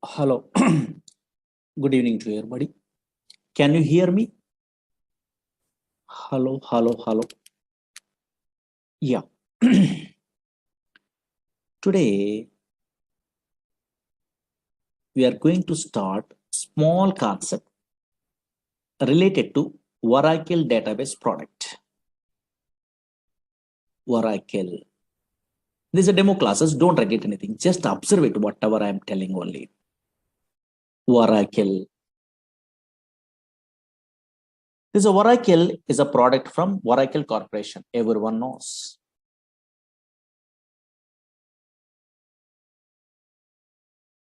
Hello. Good evening to everybody. Can you hear me? Hello, hello, hello. Yeah. Today, we are going to start small concept related to Oracle database product. Oracle. These are demo classes. Don't write it anything. Just observe it, whatever I am telling only. Oracle. This Oracle is a product from Oracle Corporation. Everyone knows.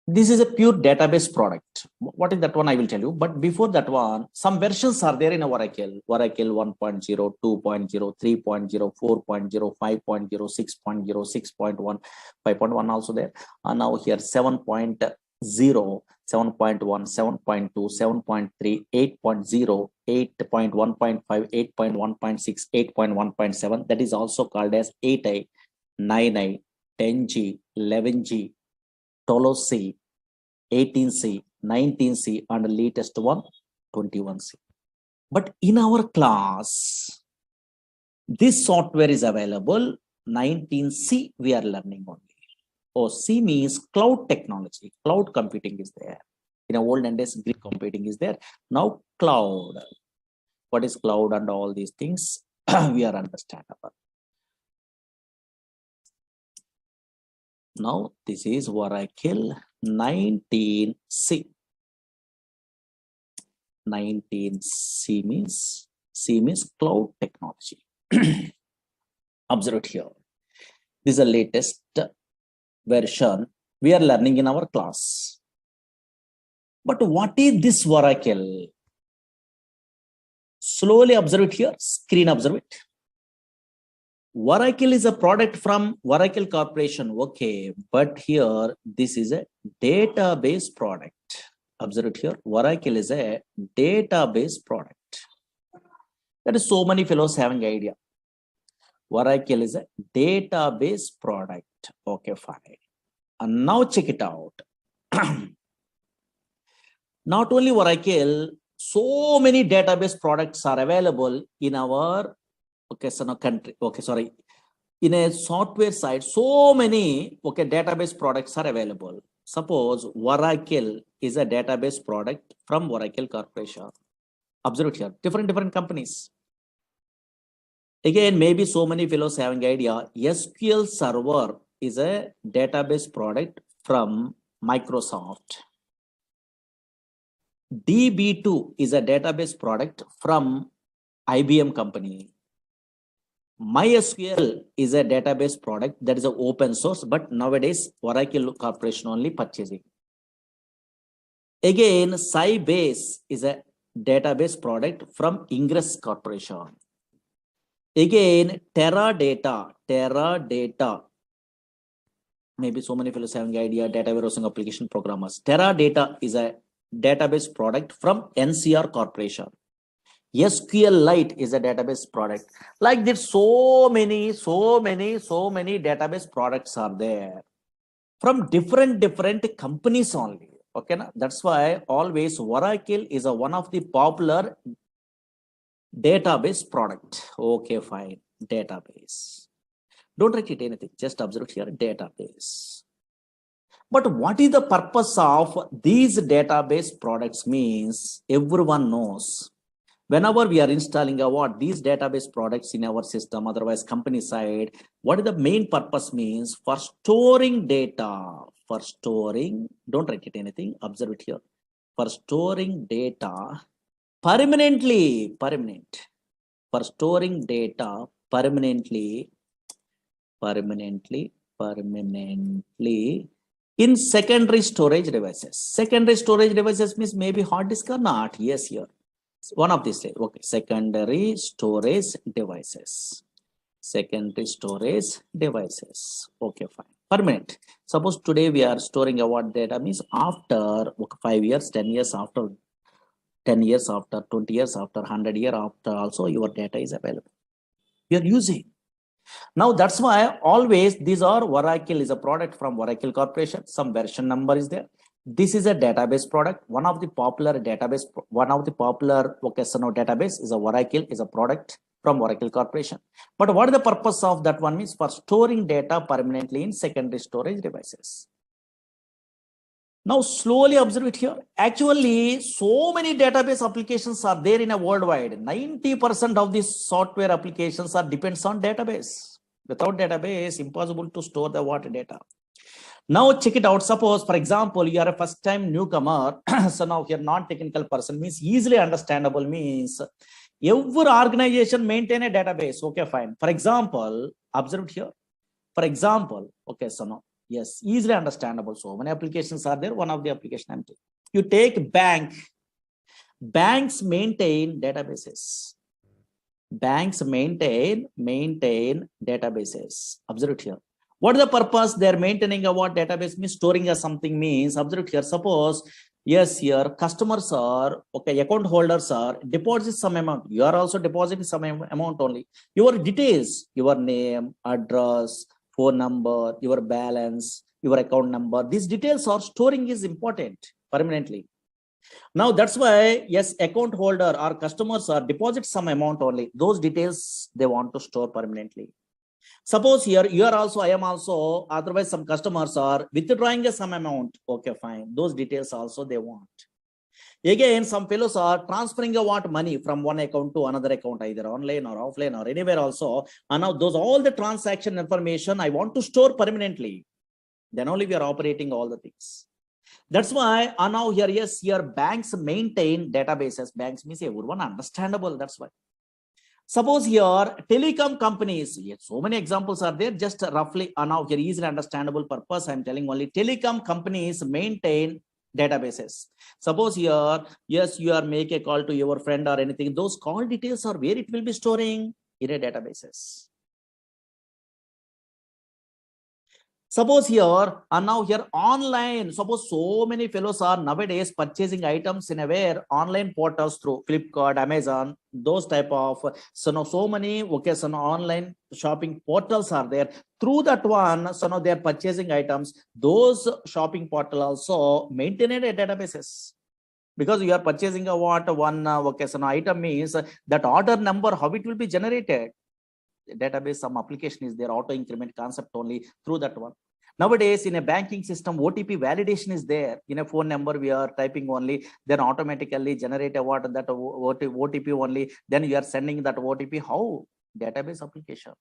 This is a pure database product. What is that one? I will tell you. But before that one, some versions are there in Oracle. Oracle 1.0, 2.0, 3.0, 4.0, 5.0, 6.0, 6.1, 5.1 also there. And now here 7.0, 7.1, 7.2, 7.3, 8.0, 8.1.5, 8.1.6, 8.1.7. That is also called as 8i, 9i, 10G, 11G, 12C, 18C, 19C, and the latest one, 21C. But in our class, this software is available. 19C, we are learning only. Oh, C means cloud technology. Cloud computing is there. In olden days, Greek computing is there. Now, cloud. What is cloud and all these things? We are understandable. Now, this is Oracle 19C. 19C means cloud technology. Observe it here. This is the latest version we are learning in our class. But what is this Oracle? Slowly observe it here. Screen observe it. Oracle is a product from Oracle Corporation. Okay, but here this is a database product. Observe it here. Oracle is a database product. There is so many fellows having idea. Oracle is a database product. Okay, fine. And now check it out. Not only Oracle, so many database products are available in our country. Okay, sorry. In a software side, so many database products are available. Suppose Oracle is a database product from Oracle Corporation. Observe it here. Different companies. Again, maybe so many fellows having idea. SQL Server is a database product from Microsoft. DB2 is a database product from IBM company. MySQL is a database product that is an open source, but nowadays Oracle Corporation only purchasing. Again, Sybase is a database product from Ingress Corporation. Again, Teradata. Maybe so many fellows having idea, data warehousing application programmers. Teradata is a database product from NCR Corporation. SQLite is a database product. Like this, so many database products are there from different companies only. Okay, na? That's why always Oracle is one of the popular database product. Okay, fine. Database. Don't write it anything. Just observe here. Database. But what is the purpose of these database products means everyone knows. Whenever we are installing these database products in our system, otherwise company side, what is the main purpose means? For storing data. For storing, don't write it anything. Observe it here. For storing data permanently. For storing data permanently in secondary storage devices. Secondary storage devices means maybe hard disk or not. Yes, here. One of these. Okay, secondary storage devices. Secondary storage devices. Okay, fine. Permanent. Suppose today we are storing data means after 5 years, 10 years after, 10 years after, 20 years after, 100 years after also your data is available. You are using. Now that's why always these are Oracle is a product from Oracle Corporation. Some version number is there. This is a database product. One of the popular database database is a Oracle, is a product from Oracle Corporation. But what is the purpose of that one means? For storing data permanently in secondary storage devices. Now slowly observe it here. Actually, so many database applications are there in a worldwide. 90% of these software applications are depends on database. Without database, impossible to store the what data. Now check it out. Suppose, for example, you are a first time newcomer. So now you're non-technical person means easily understandable means every organization maintain a database. Okay, fine. For example, observe it here. For example, okay, so now, yes, easily understandable. So many applications are there. One of the application I'm taking. You take bank. Banks maintain databases. Banks maintain databases. Observe it here. What is the purpose? They are maintaining a what database means storing a something means. Observe it here. Suppose, yes, here customers are, okay, account holders are deposit some amount. You are also depositing some amount only. Your details, your name, address, phone number, your balance, your account number. These details are storing is important permanently. Now that's why, yes, account holder or customers are deposit some amount only. Those details they want to store permanently. Suppose here you are also, I am also, otherwise some customers are withdrawing some amount. Okay, fine. Those details also they want. Again, some fellows are transferring a what money from one account to another account, either online or offline or anywhere also. And now those all the transaction information I want to store permanently. Then only we are operating all the things. That's why now here, yes, here banks maintain databases. Banks means everyone understandable. That's why. Suppose here telecom companies, yes, so many examples are there, just roughly now here easily understandable purpose. I'm telling only telecom companies maintain databases. Suppose here, yes, you are make a call to your friend or anything. Those call details are where it will be storing in a databases. Suppose here, and now here online, suppose so many fellows are nowadays purchasing items in a where online portals through Flipkart, Amazon, those type of, so now so many, okay, so now online shopping portals are there. Through that one, so now they are purchasing items. Those shopping portal also maintain a databases. Because you are purchasing a what one okay, so now item means that order number, how it will be generated. Database, some application is there, auto increment concept only through that one. Nowadays in a banking system, OTP validation is there. In a phone number we are typing only, then automatically generate a what that OTP only, then you are sending that OTP. How? Database application.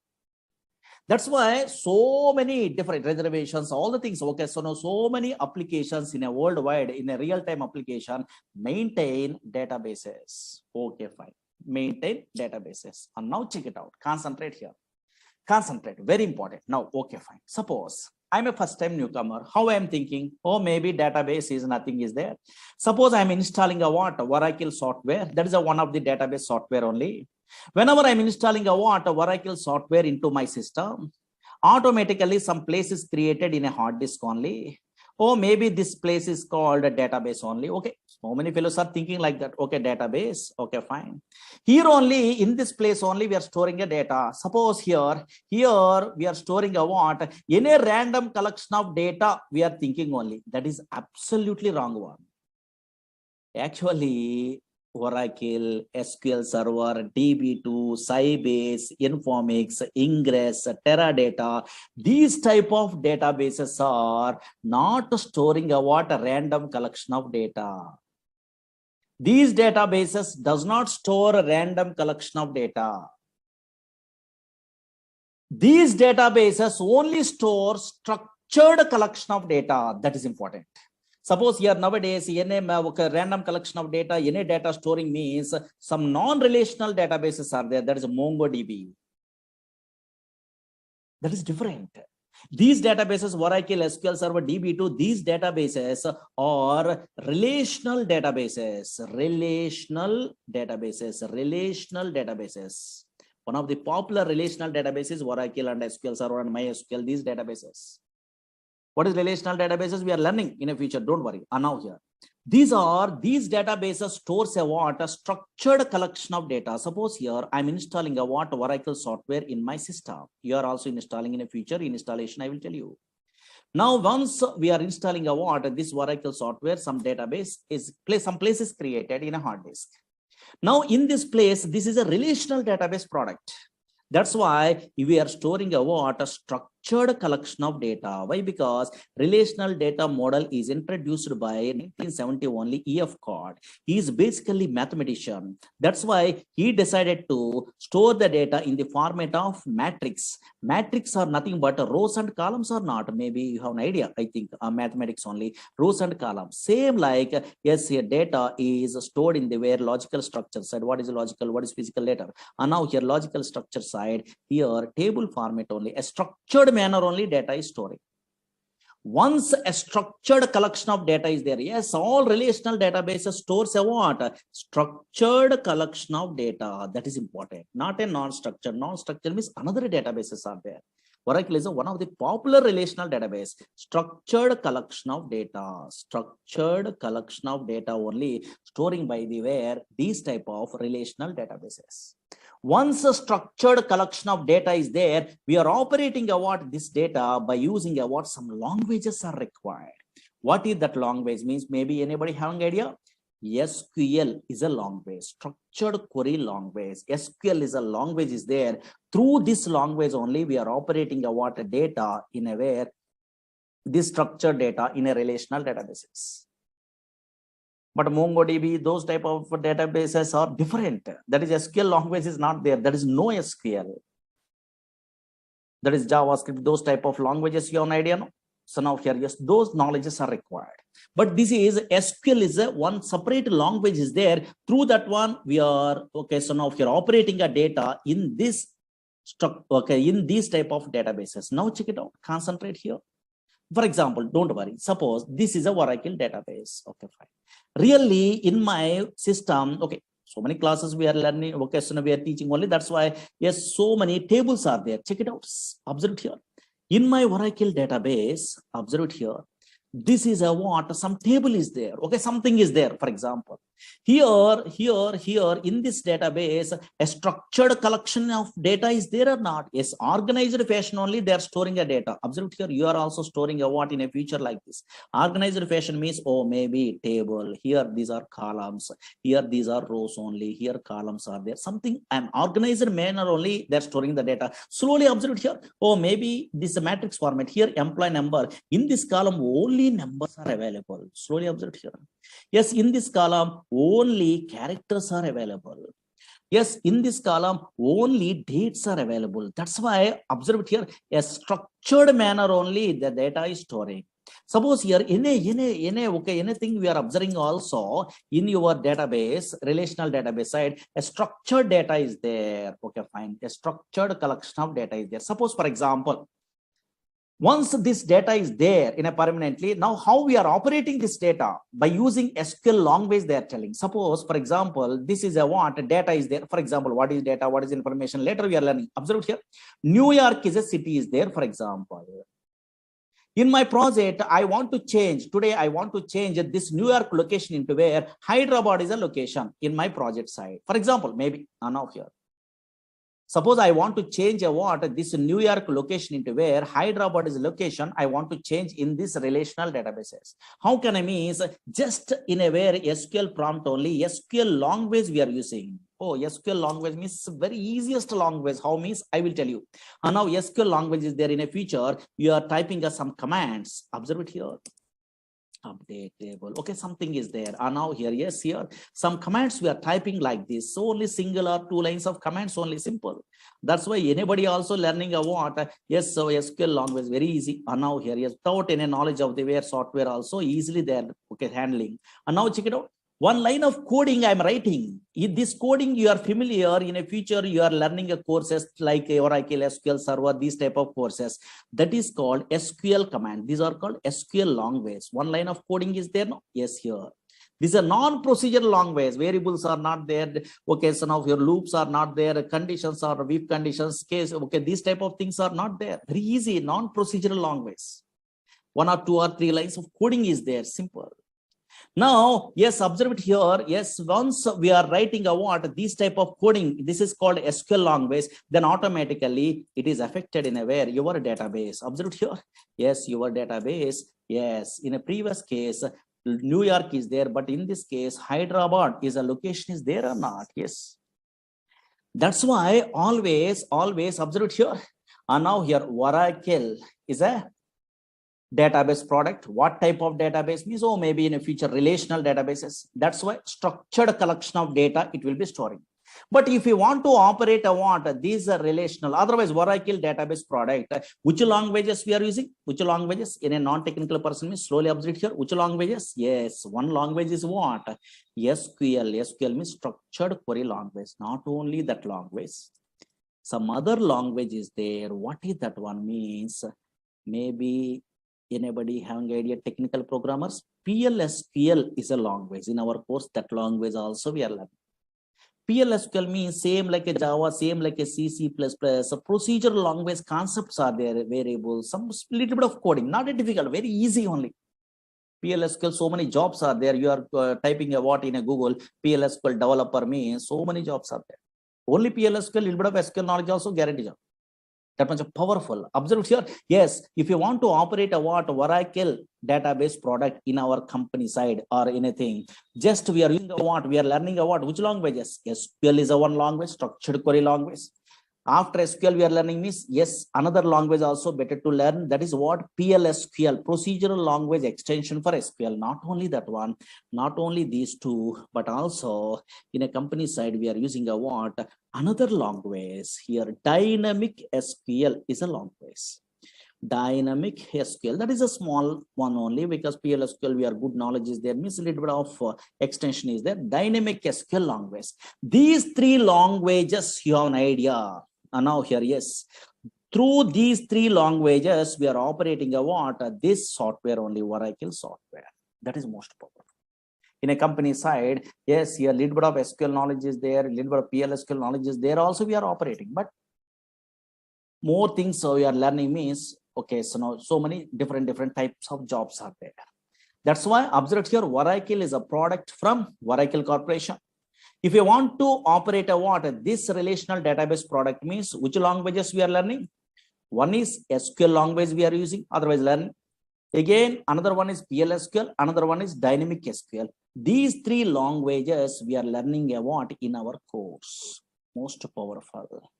That's why so many different reservations, all the things. Okay, so now so many applications in a worldwide, in a real-time application, maintain databases. Okay, fine. Maintain databases. And now check it out. Concentrate here. Concentrate. Very important. Now, okay, fine. Suppose I'm a first-time newcomer. How I am thinking? Oh, maybe database is nothing is there. Suppose I'm installing a what? Oracle software. That is a one of the database software only. Whenever I'm installing a what? Oracle software into my system, automatically some place is created in a hard disk only. Oh, maybe this place is called a database only. Okay, so many fellows are thinking like that. Okay, database. Okay, fine. Here only, in this place only, we are storing a data. Suppose here we are storing a what? In a random collection of data, we are thinking only. That is absolutely wrong one. Actually, Oracle, SQL Server, DB2, Sybase, Informix, Ingress, Teradata, these type of databases are not storing a what? A random collection of data. These databases does not store a random collection of data. These databases only store structured collection of data. That is important. Suppose here nowadays, any random collection of data, any data storing means some non-relational databases are there. That is MongoDB. That is different. These databases, Oracle, SQL Server, DB2, these databases are relational databases. Relational databases. One of the popular relational databases, Oracle and SQL Server and MySQL, these databases. What is relational databases? We are learning in a future. Don't worry. Now here, these databases stores a what? A structured collection of data. Suppose here I'm installing a what? Oracle software in my system. You are also installing in a future installation. I will tell you. Now, once we are installing a what, this Oracle software, some database is some place is created in a hard disk. Now, in this place, this is a relational database product. That's why we are storing a what, a structured collection of data. Why? Because relational data model is introduced by 1970 only E.F. Cod. He is basically mathematician. That's why he decided to store the data in the format of matrix. Matrix are nothing but rows and columns or not. Maybe you have an idea. I think mathematics only rows and columns. Same like yes, here data is stored in the where logical structure side. What is logical? What is physical data? And now here logical structure side, here table format only, a structured manner only data is storing. Once a structured collection of data is there, yes, all relational databases stores a what? Structured collection of data. That is important, not a non-structured. Non-structured means another databases are there. Oracle is one of the popular relational database. Structured collection of data. Structured collection of data only storing by the where these type of relational databases. Once a structured collection of data is there, we are operating about this data by using what some languages are required. What is that language means? Maybe anybody have an idea? SQL is a language, structured query language. SQL is a language is there. Through this language only, we are operating what data in a way, this structured data in a relational databases. But MongoDB, those type of databases are different. That is SQL language is not there. There is no SQL. That is JavaScript, those type of languages, you have an idea, no? So now here, yes, those knowledges are required. But this is SQL is a one separate language is there. Through that one, we are, okay, so now here operating a data in this in these type of databases. Now check it out, concentrate here. For example, don't worry, suppose this is a Oracle database. Okay, fine. Really in my system, okay, so many classes we are learning, okay, so we are teaching only. That's why, yes, so many tables are there. Check it out, observe it here. In my Oracle database, observe it here. This is a what? Some table is there. Okay, something is there. For example, here in this database, a structured collection of data is there or not? Yes, organized fashion only they are storing a data. Observe here, you are also storing a what in a future like this. Organized fashion means, oh, maybe table. Here these are columns. Here these are rows only. Here columns are there. Something an organized manner only they are storing the data. Slowly observe here. Oh, maybe this is a matrix format. Here employee number. In this column only numbers are available. Slowly observe here. Yes, in this column only characters are available. Yes, in this column only dates are available. That's why observe it here, a structured manner only the data is storing. Suppose here okay, anything we are observing also in your database, relational database side, a structured data is there. Okay, fine. A structured collection of data is there. Suppose, for example, once this data is there in a permanently, now how we are operating this data by using SQL language they are telling. Suppose, for example, this is a what data is there. For example, what is data? What is information? Later we are learning. Observe here. New York is a city is there, for example. In my project, I want to change. Today, I want to change this New York location into where Hyderabad is a location in my project side. For example, maybe now here. Suppose I want to change a what this New York location into where Hyderabad is location. I want to change in this relational databases. How can I mean? Just in a where SQL prompt only, SQL language we are using. Oh, SQL language means very easiest language. How means? I will tell you. And now SQL language is there in a feature. You are typing some commands. Observe it here. Update table. Okay, something is there. And now here, yes, here some commands we are typing like this. So only single or two lines of commands, only simple. That's why anybody also learning a what? Yes, so SQL language very easy. And now here, yes, without any knowledge of the where software also easily there. Okay, handling. And now check it out. One line of coding I'm writing. In this coding you are familiar. In a future you are learning a courses like Oracle SQL Server, these type of courses. That is called SQL command. These are called SQL language. One line of coding is there. No? Yes, here. This is a non-procedural language. Variables are not there. Okay, so now your loops are not there. Conditions are if conditions case. Okay, these type of things are not there. Very easy, non-procedural language. One or two or three lines of coding is there. Simple. Now, yes, observe it here. Yes, once we are writing a what, this type of coding, this is called SQL language, then automatically it is affected in a where your database. Observe it here. Yes, your database. Yes, in a previous case, New York is there, but in this case, Hyderabad is a location is there or not? Yes. That's why always observe it here. And now here, Oracle is a database product. What type of database means? Oh, maybe in a future relational databases. That's why structured collection of data it will be storing. But if you want to operate a what, these are relational. Otherwise, Oracle database product. Which languages we are using? Which languages? In a non-technical person means slowly observe here. Which languages? Yes, one language is what? SQL. SQL means structured query language. Not only that language, some other language is there. What is that one means? Maybe anybody having idea, technical programmers? PLSQL is a language. In our course, that language also we are learning. PLSQL means same like a Java, same like a C, C++. So procedural language concepts are there, variables, some little bit of coding, not a difficult, very easy only. PLSQL, so many jobs are there. You are typing a what in a Google, PLSQL developer means so many jobs are there. Only PLSQL, little bit of SQL knowledge also guarantee job. That much powerful. Observe here. Yes, if you want to operate a what Oracle database product in our company side or anything, just we are using a what, we are learning a what, which languages? SQL is a one language, structured query language. After SQL, we are learning means, yes, another language also better to learn. That is what PLSQL, procedural language extension for SQL. Not only that one, not only these two, but also in a company side, we are using a what? Another language here. Dynamic SQL is a language. Dynamic SQL, that is a small one only, because PLSQL, we are good knowledge is there, means a little bit of extension is there. Dynamic SQL language. These three languages, you have an idea. And now here, yes, through these three languages, we are operating a what? This software only, Oracle software. That is most powerful. In a company side, yes, here a little bit of SQL knowledge is there, a little bit of PLSQL knowledge is there. Also, we are operating, but more things so we are learning means, okay, so now so many different types of jobs are there. That's why observe here, Oracle is a product from Oracle Corporation. If you want to operate a what, this relational database product means which languages we are learning? One is SQL language we are using, otherwise learn. Again, another one is PLSQL, another one is dynamic SQL. These three languages we are learning a what in our course. Most powerful.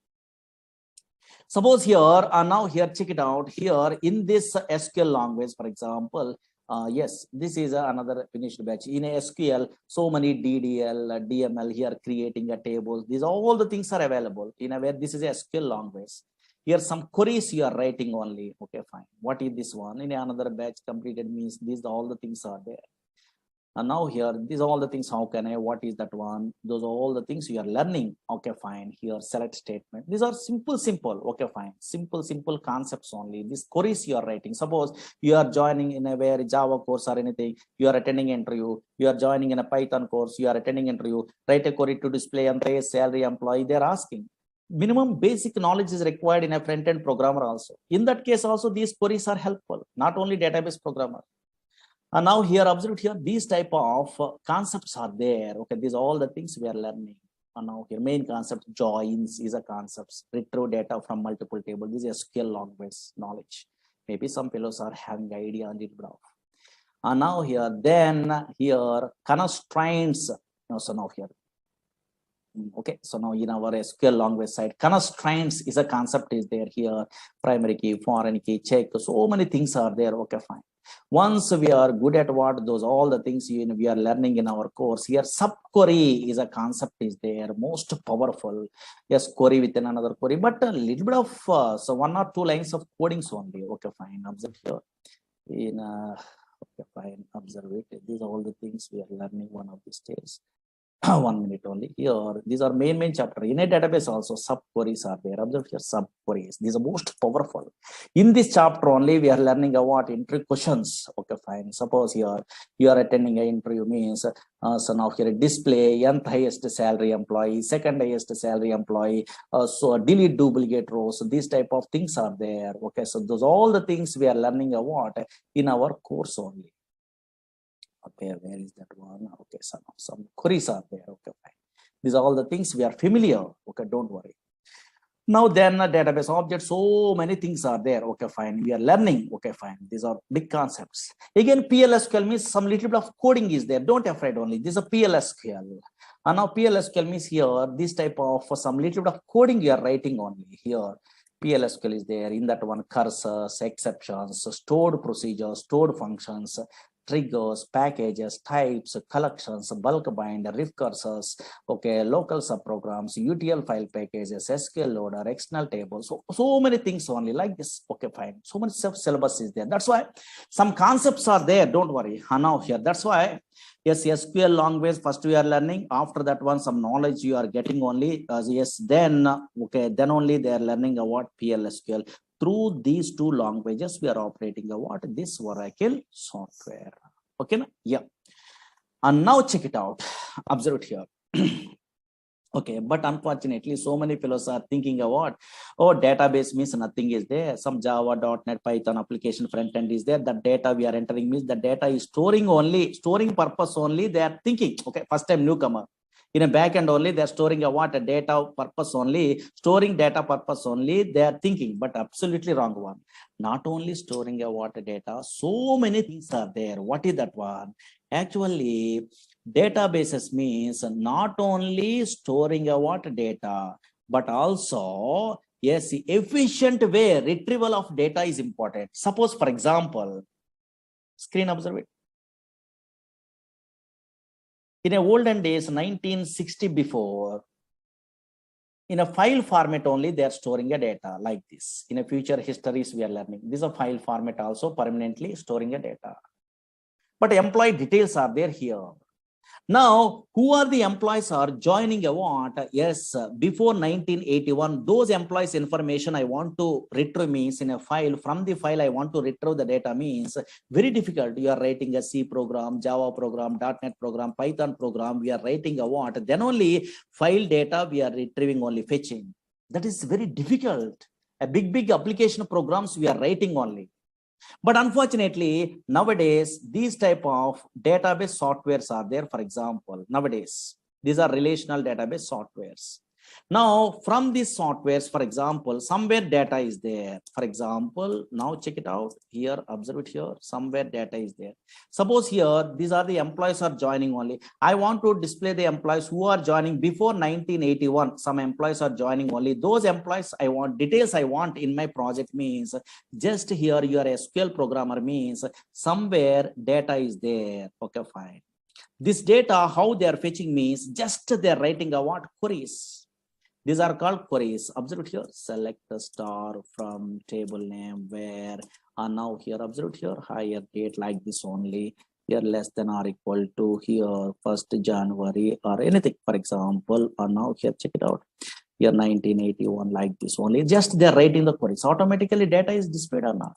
Suppose here, now here, check it out. Here in this SQL language, for example, yes, this is another finished batch. In a SQL, so many DDL, DML here creating a table. These all the things are available in a where this is a SQL language. Here some queries you are writing only. Okay, fine. What is this one? In another batch completed means these all the things are there. And now here, these are all the things. How can I? What is that one? Those are all the things you are learning. Okay, fine. Here, select statement. These are simple. Okay, fine. Simple concepts only. These queries you are writing. Suppose you are joining in a where Java course or anything. You are attending interview. You are joining in a Python course. You are attending interview. Write a query to display and trace salary employee. They are asking. Minimum basic knowledge is required in a front-end programmer also. In that case, also these queries are helpful. Not only database programmer. And now here, observe here, these type of concepts are there. Okay, these are all the things we are learning. And now here, main concept, joins is a concept. Retrieve data from multiple tables. This is SQL language knowledge. Maybe some fellows are having idea on it. And now here, then here, constraints. So now here. Okay, so now in our SQL language side, constraints is a concept is there here. Primary key, foreign key, check. So many things are there. Okay, fine. Once we are good at what those all the things we are learning in our course here, subquery is a concept is there, most powerful. Yes, query within another query, but a little bit of so 1 or 2 lines of codings only. Okay, fine. Observe here. In okay, fine. Observe it. These are all the things we are learning one of these days. 1 minute only here. These are main chapter. In a database also subqueries are there. Observe here, subqueries. These are most powerful. In this chapter only we are learning about interview questions. Okay, fine. Suppose here you are attending an interview means so now here display nth highest salary employee, second highest salary employee, so delete duplicate rows. So these type of things are there. Okay, so those all the things we are learning about in our course only. Okay, where is that one? Okay, some queries are there. Okay, fine. These are all the things we are familiar. Okay, don't worry. Now then database object, so many things are there. Okay, fine. We are learning. Okay, fine. These are big concepts. Again, PLSQL means some little bit of coding is there. Don't afraid only. This is a PLSQL. And now PLSQL means here, this type of some little bit of coding you are writing only here. PLSQL is there. In that one, cursors, exceptions, stored procedures, stored functions, triggers, packages, types, collections, bulk bind, riff cursors, okay, local subprograms, UTL file packages, SQL loader, external tables, so many things only like this. Okay, fine. So much syllabus is there. That's why some concepts are there. Don't worry. Now here, that's why yes, SQL language first we are learning. After that one, some knowledge you are getting only. Yes, then okay, then only they are learning about PLSQL. Through these two languages, we are operating what this Oracle software. Okay, yeah. And now check it out. Observe it here. Okay, but unfortunately, so many fellows are thinking about, oh, database means nothing is there. Some Java, .NET, Python application front end is there. The data we are entering means the data is storing purpose only. They are thinking, okay, first time newcomer. In a backend only, they are storing a data purpose only, storing data purpose only. They are thinking, but absolutely wrong one. Not only storing a data, so many things are there. What is that one? Actually, databases means not only storing a data, but also yes, efficient way retrieval of data is important. Suppose, for example, screen observe it. In a olden days, 1960 before, in a file format only, they are storing a data like this. In a future histories, we are learning. This is a file format also permanently storing a data. But employee details are there here. Now, who are the employees are joining a what? Yes, before 1981, those employees information I want to retrieve means in a file. From the file, I want to retrieve the data means very difficult. You are writing a C program, Java program, .NET program, Python program. We are writing a what? Then only file data we are retrieving only fetching. That is very difficult. A big application programs we are writing only. But unfortunately, nowadays, these type of database softwares are there. For example, nowadays, these are relational database softwares. Now, from these softwares, for example, somewhere data is there. For example, now check it out here, observe it here, somewhere data is there. Suppose here, these are the employees are joining only. I want to display the employees who are joining before 1981. Some employees are joining only. Those employees I want, details I want in my project means just here your SQL programmer means somewhere data is there. Okay, fine. This data, how they are fetching means just they are writing a what? Queries. These are called queries. Observe here, select the star from table name where, and now here, observe here, higher date like this only, here less than or equal to here 1st January or anything, for example, and now here, check it out, here 1981 like this only, just they're writing the queries. Automatically data is displayed or not.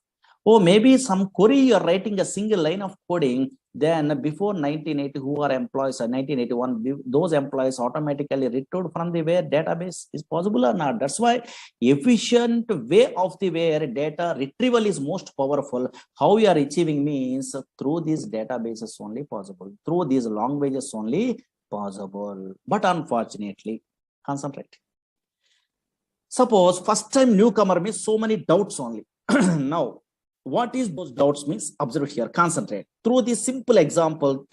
Oh, maybe some query you're writing a single line of coding, then before 1980, who are employees, 1981, those employees automatically retrieved from the where database is possible or not. That's why efficient way of the where data retrieval is most powerful. How we are achieving means through these databases only possible, through these languages only possible. But unfortunately, concentrate. Suppose first time newcomer means so many doubts only. Now, what is those doubts means? Observe here, concentrate. Through the simple example,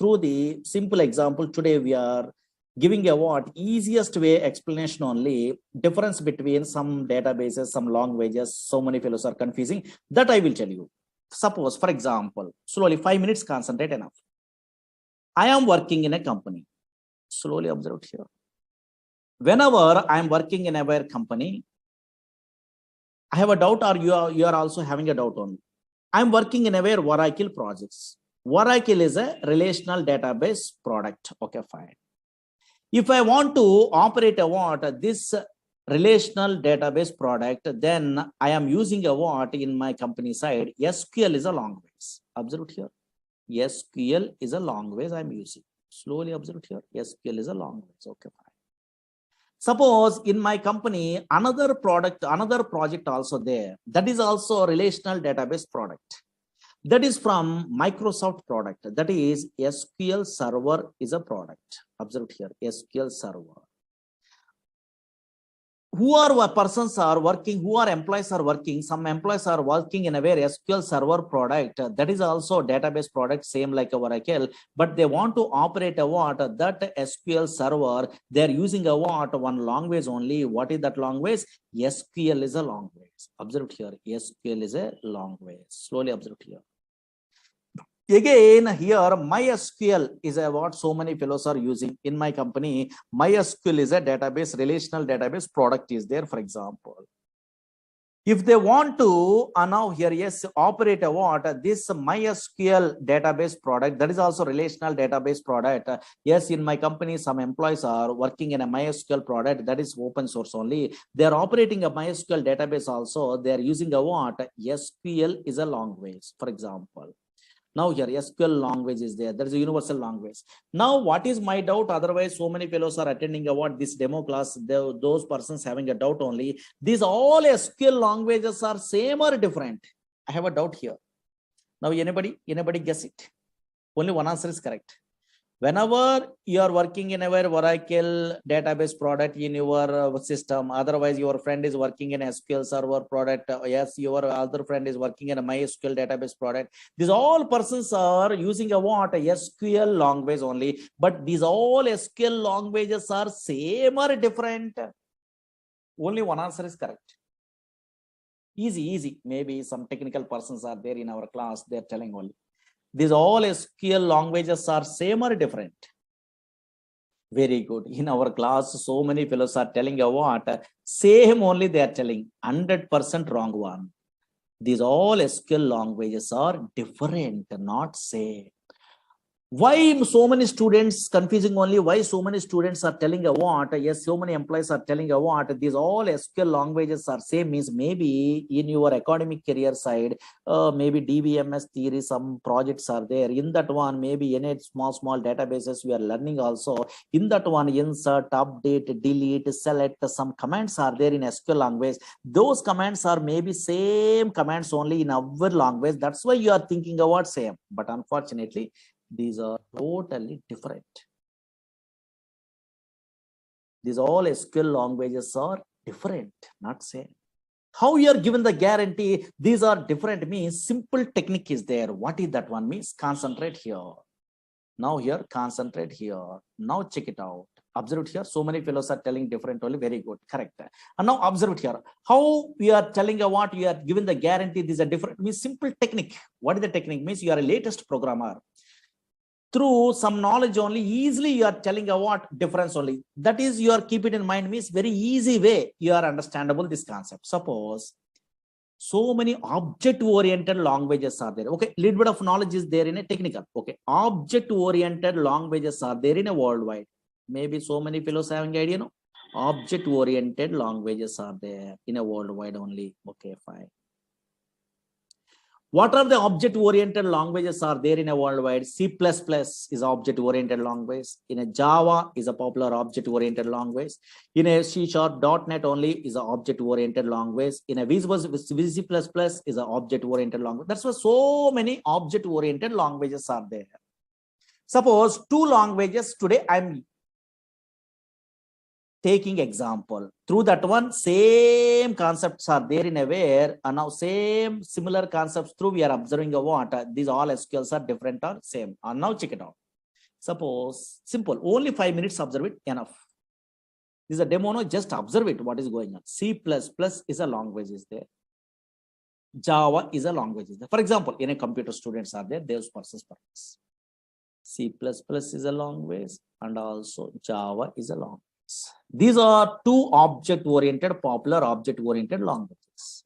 today we are giving a what? Easiest way explanation only, difference between some databases, some languages, so many fellows are confusing. That I will tell you. Suppose, for example, slowly 5 minutes, concentrate enough. I am working in a company. Slowly observe here. Whenever I am working in a company, I have a doubt, or you are also having a doubt on. I'm working in a Oracle projects. Oracle is a relational database product. Okay, fine. If I want to operate a what? This relational database product, then I am using a what in my company side? SQL is a language. Observe here. SQL is a language I'm using. Slowly observe here. SQL is a language. Okay, fine. Suppose in my company, another project also there. That is also a relational database product. That is from Microsoft product. That is SQL Server is a product. Observe here, SQL Server. Who are persons are working, who are employees are working, some employees are working in a very SQL Server product. That is also a database product, same like a Oracle, but they want to operate a what? That SQL Server, they are using a what? One language only. What is that language? SQL is a language. Observe here, SQL is a language. Slowly observe here. Again, here MySQL is a what so many fellows are using in my company. MySQL is a database, relational database product is there, for example. If they want to now here, yes, operate a what? This MySQL database product, that is also relational database product. Yes, in my company, some employees are working in a MySQL product that is open source only. They are operating a MySQL database also. They are using a what? SQL is a language, for example. Now here SQL language is there. There is a universal language. Now what is my doubt? Otherwise, so many fellows are attending what this demo class. Those persons having a doubt only. These all SQL languages are same or different? I have a doubt here. Now anybody guess it? Only one answer is correct. Whenever you are working in a Oracle database product in your system, otherwise your friend is working in SQL Server product, yes, your other friend is working in a MySQL database product. These all persons are using a what? A SQL language only, but these all SQL languages are same or different? Only one answer is correct. Easy. Maybe some technical persons are there in our class, they are telling only. These all SQL languages are same or different? Very good. In our class, so many fellows are telling a what? Same only they are telling. 100% wrong one. These all SQL languages are different, not same. Why so many students confusing only? Why so many students are telling a what? Yes, so many employees are telling a what? These all SQL languages are same, means maybe in your academic career side, maybe DBMS theory, some projects are there. In that one, maybe in small databases we are learning also. In that one, insert, update, delete, select, some commands are there in SQL language. Those commands are maybe same commands only in our language. That's why you are thinking about same. But unfortunately, these are totally different. These all SQL languages are different, not same. How you are given the guarantee these are different means simple technique is there. What is that one means? Concentrate here. Now here, concentrate here. Now check it out. Observe it here. So many fellows are telling different only. Very good. Correct. And now observe it here. How we are telling a what you are given the guarantee these are different means simple technique. What is the technique? Means you are a latest programmer. Through some knowledge only, easily you are telling a what difference only. That is, you are keep it in mind means very easy way you are understandable this concept. Suppose so many object oriented languages are there. Okay, little bit of knowledge is there in a technical. Okay, object oriented languages are there in a worldwide. Maybe so many fellows having idea, no? Object oriented languages are there in a worldwide only. Okay, fine. What are the object-oriented languages are there in a worldwide? C++ is object-oriented language. In a Java is a popular object-oriented language. In a C# .NET only is an object-oriented language. In a VC++ is an object-oriented language. That's why so many object-oriented languages are there. Suppose two languages today I'm taking example. Through that one, same concepts are there in a where, and now same similar concepts through we are observing a what? These all SQLs are different or same. And now check it out. Suppose simple, only 5 minutes observe it, enough. This is a demo, no, just observe it, what is going on. C++ is a language is there. Java is a language is there. For example, in a computer students are there, those persons. C++ is a language and also Java is a language. These are two object-oriented, popular object-oriented languages.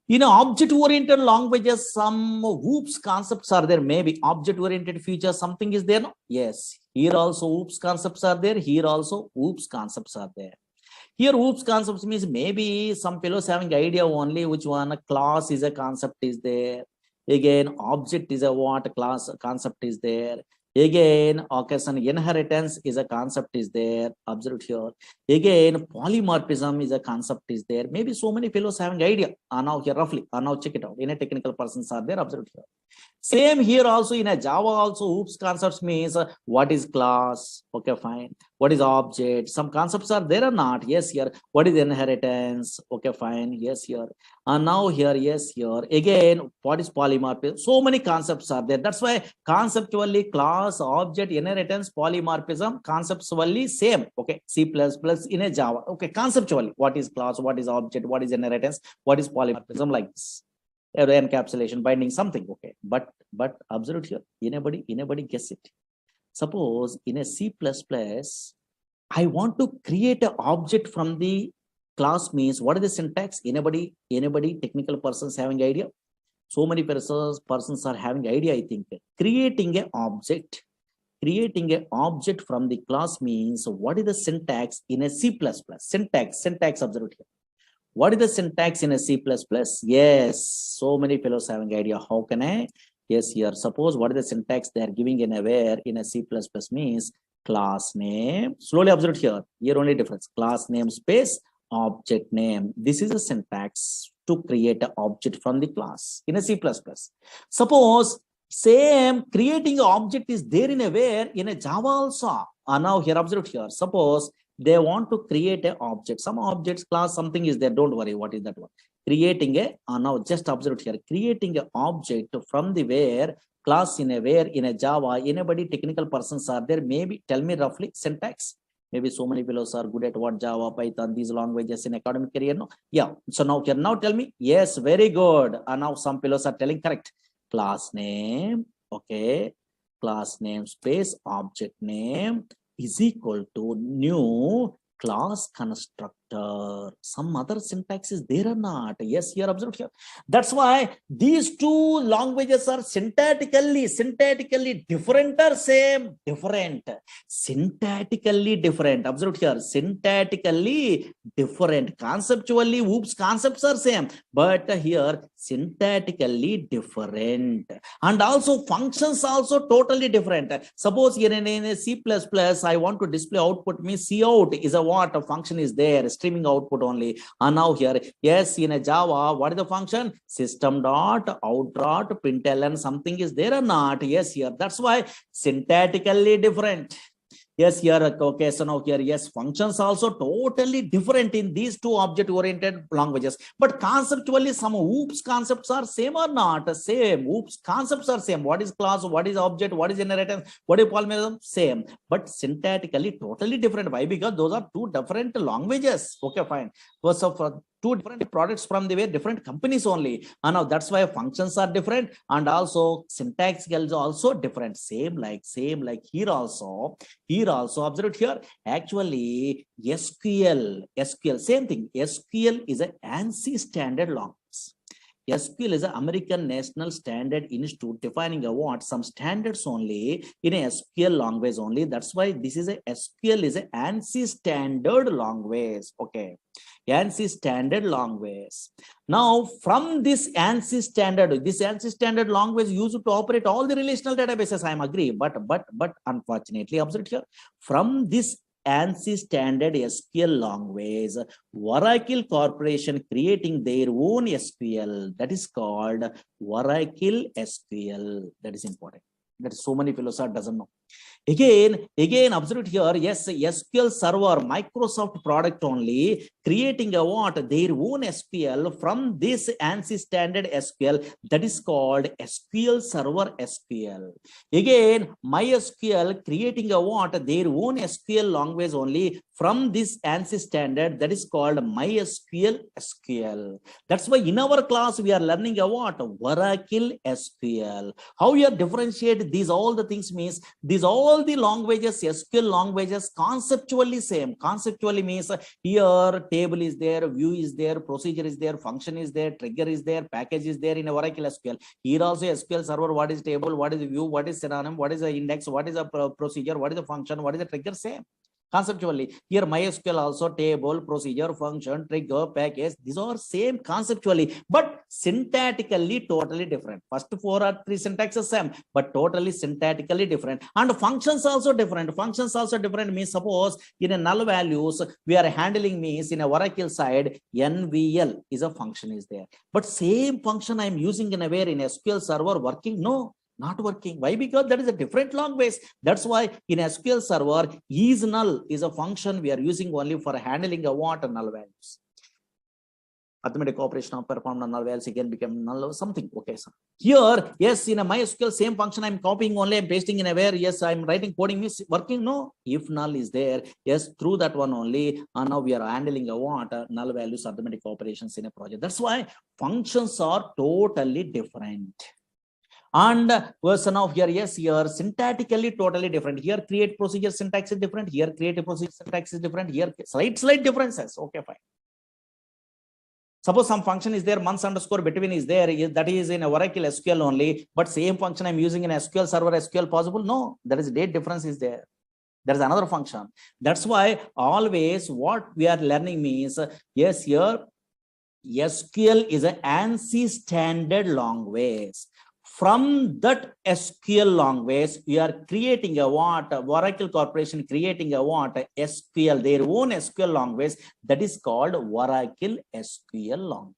In object-oriented languages, some OOPS concepts are there. Maybe object-oriented features, something is there. No? Yes. Here also OOPS concepts are there. Here also OOPS concepts are there. Here OOPS concepts means maybe some fellows having idea only which one a class is a concept is there. Again, object is a what class concept is there. Again, occasion inheritance is a concept is there. Observe here. Again, polymorphism is a concept is there. Maybe so many fellows having idea. Now here roughly. Now check it out. In a technical persons are there. Observe here. Same here also in a Java also oops concepts means what is class? Okay, fine. What is object? Some concepts are there or not? Yes, here. What is inheritance? Okay, fine. Yes, here. And now here, yes, here. Again, what is polymorphism? So many concepts are there. That's why conceptually class, object, inheritance, polymorphism, conceptually same. Okay, C++ in a Java. Okay, conceptually, what is class? What is object? What is inheritance? What is polymorphism? Like this. Encapsulation, binding, something. Okay, but observe here. Anybody guess it? Suppose in a C++, I want to create an object from the class means what is the syntax? Anybody technical persons having idea? So many persons are having idea. I think creating an object from the class means what is the syntax in a C++? Syntax observe here. What is the syntax in a C++? Yes, so many fellows having idea. How can I? Yes, here. Suppose what is the syntax they are giving in a where in a C++ means class name. Slowly observe here. Here only difference. Class name space object name. This is a syntax to create an object from the class in a C++. Suppose same creating an object is there in a where in a Java also. Now here observe here. Suppose they want to create an object, some objects class something is there, don't worry what is that one. Creating a now just observe here, creating an object from the where class in a where in a Java. Anybody technical persons are there? Maybe tell me roughly syntax. Maybe so many fellows are good at what Java, Python, these languages in academic career. No, yeah. So now here, now tell me. Yes, very good. And now some fellows are telling correct. Class name, okay. Class name space object name is equal to new class constructor. Some other syntax is there or not? Yes, here observe here. That's why these two languages are syntactically different or same? Different. Syntactically different. Observe here. Syntactically different. Conceptually, oops, concepts are same. But here syntactically different. And also functions also totally different. Suppose here in a C++, I want to display output means cout is a what? A function is there, streaming output only. And now here, yes, in a Java, what is the function? System.out.println, something is there or not? Yes, here. That's why syntactically different. Yes, here, okay, so now here, yes, functions also totally different in these two object-oriented languages. But conceptually, some oops concepts are same or not? Same. Oops concepts are same. What is class? What is object? What is inheritance? What is polymorphism? Same. But syntactically, totally different. Why? Because those are two different languages. Okay, fine. So two different products from the way different companies only. And now that's why functions are different, and also syntax is also different. Same like here also observe here. Actually, SQL, same thing. SQL is an ANSI standard language. SQL is an American National Standard Institute defining a what? Some standards only in a SQL language only. That's why this is a SQL is an ANSI standard language. Okay. ANSI standard language. Now, from this ANSI standard language used to operate all the relational databases. I am agree, but unfortunately, observe here, from this ANSI standard SQL language, Oracle Corporation creating their own SQL that is called Oracle SQL. That is important. That is so many fellows doesn't know. Again, observe here, yes, SQL Server, Microsoft product only, creating a what? Their own SQL from this ANSI standard SQL that is called SQL Server SQL. Again, MySQL creating a what? Their own SQL language only from this ANSI standard that is called MySQL SQL. That's why in our class we are learning a what? Oracle SQL. How we are differentiate these all the things means these all the languages, SQL languages, conceptually same. Conceptually means here table is there, view is there, procedure is there, function is there, trigger is there, package is there in Oracle SQL. Here also SQL Server, what is table, what is view, what is synonym, what is the index, what is a procedure, what is the function, what is the trigger, same. conceptually. Here MySQL also table, procedure, function, trigger, package. These are same conceptually, but syntactically totally different. First 4 or 3 syntaxes same, but totally syntactically different. And functions also different. Functions also different means suppose in a null values we are handling means in a Oracle side, NVL is a function is there. But same function I am using in a where in SQL server working? No, not working. Why? Because that is a different language. That's why in SQL server, is null is a function we are using only for handling a what null values. Arithmetic operation of performed null values again become null or something. Okay, so here, yes, in a MySQL same function I'm copying only, I'm pasting in a where, yes, I'm writing coding means working. No, if null is there, yes, through that one only, and now we are handling a what null values arithmetic operations in a project. That's why functions are totally different. And version of here, yes, here syntactically totally different. Here create procedure syntax is different. Here create a procedure syntax is different. Here slight differences. Okay, fine. Suppose some function is there, months underscore between is there, that is in a Oracle SQL only, but same function I'm using in SQL server SQL possible? No, there is date difference is there. There is another function. That's why always what we are learning means, yes, here SQL is an ANSI standard language. From that SQL language, we are creating a what? Oracle Corporation creating a what? SQL, their own SQL language that is called Oracle SQL language.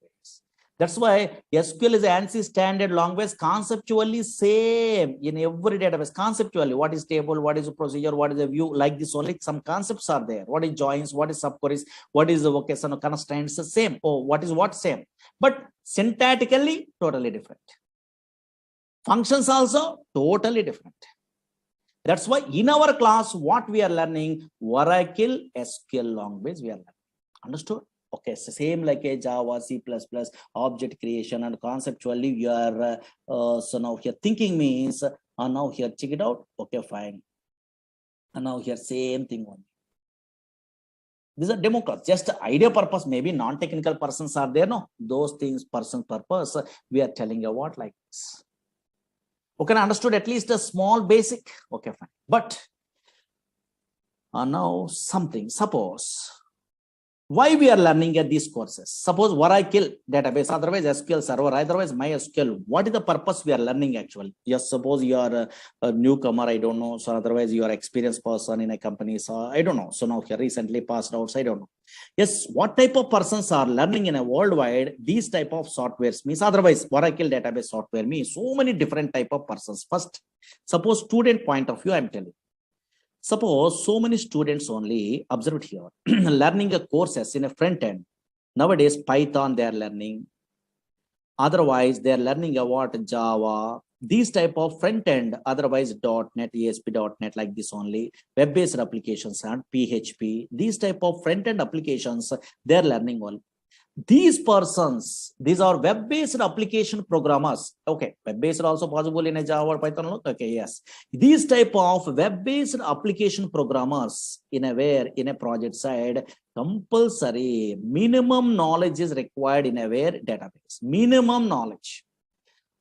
That's why SQL is an ANSI standard language, conceptually same in every database. Conceptually, what is table, what is a procedure, what is a view, like this only some concepts are there. What is joins, what is subqueries, what is the vocational constraints, the same. Oh, what is what same. But syntactically, totally different. Functions also totally different. That's why in our class, what we are learning, Oracle SQL language we are learning. Understood? Okay, so same like a Java, C++, object creation, and conceptually you are, so now here thinking means, now here check it out. Okay, fine. And now here same thing only. These are demo class, just idea purpose, maybe non-technical persons are there, no? Those things, person purpose, we are telling you what like this. Okay, I understood at least a small basic. Okay, fine. But now something, suppose, why we are learning at these courses? Suppose Oracle database, otherwise SQL server, otherwise MySQL. What is the purpose we are learning actually? Yes, suppose you are a newcomer, I don't know. So otherwise you are experienced person in a company. So I don't know. So now here recently passed out, so I don't know. Yes, what type of persons are learning in a worldwide? These type of softwares means otherwise Oracle database software means so many different type of persons. First, suppose student point of view, I'm telling. Suppose so many students only, observe here, learning a courses in a front end. Nowadays, Python they are learning. Otherwise, they are learning about Java. These type of front end, otherwise .NET, ASP.NET like this only. Web-based applications and PHP. These type of front end applications, they are learning all. These persons, these are web-based application programmers. Okay, web-based also possible in a Java or Python. Okay, yes. These type of web-based application programmers in a where in a project side, compulsory minimum knowledge is required in a where database. Minimum knowledge.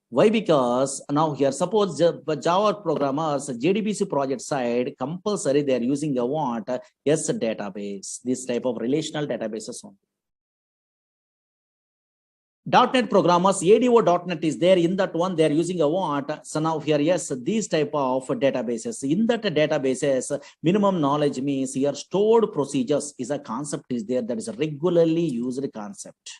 Why? Because now here, suppose Java programmers, JDBC project side, compulsory they are using a what? Yes, database. This type of relational databases only. .NET programmers, ADO.NET is there. In that one, they are using a what? So now here, yes, these type of databases. In that databases, minimum knowledge means here stored procedures is a concept is there that is a regularly used concept.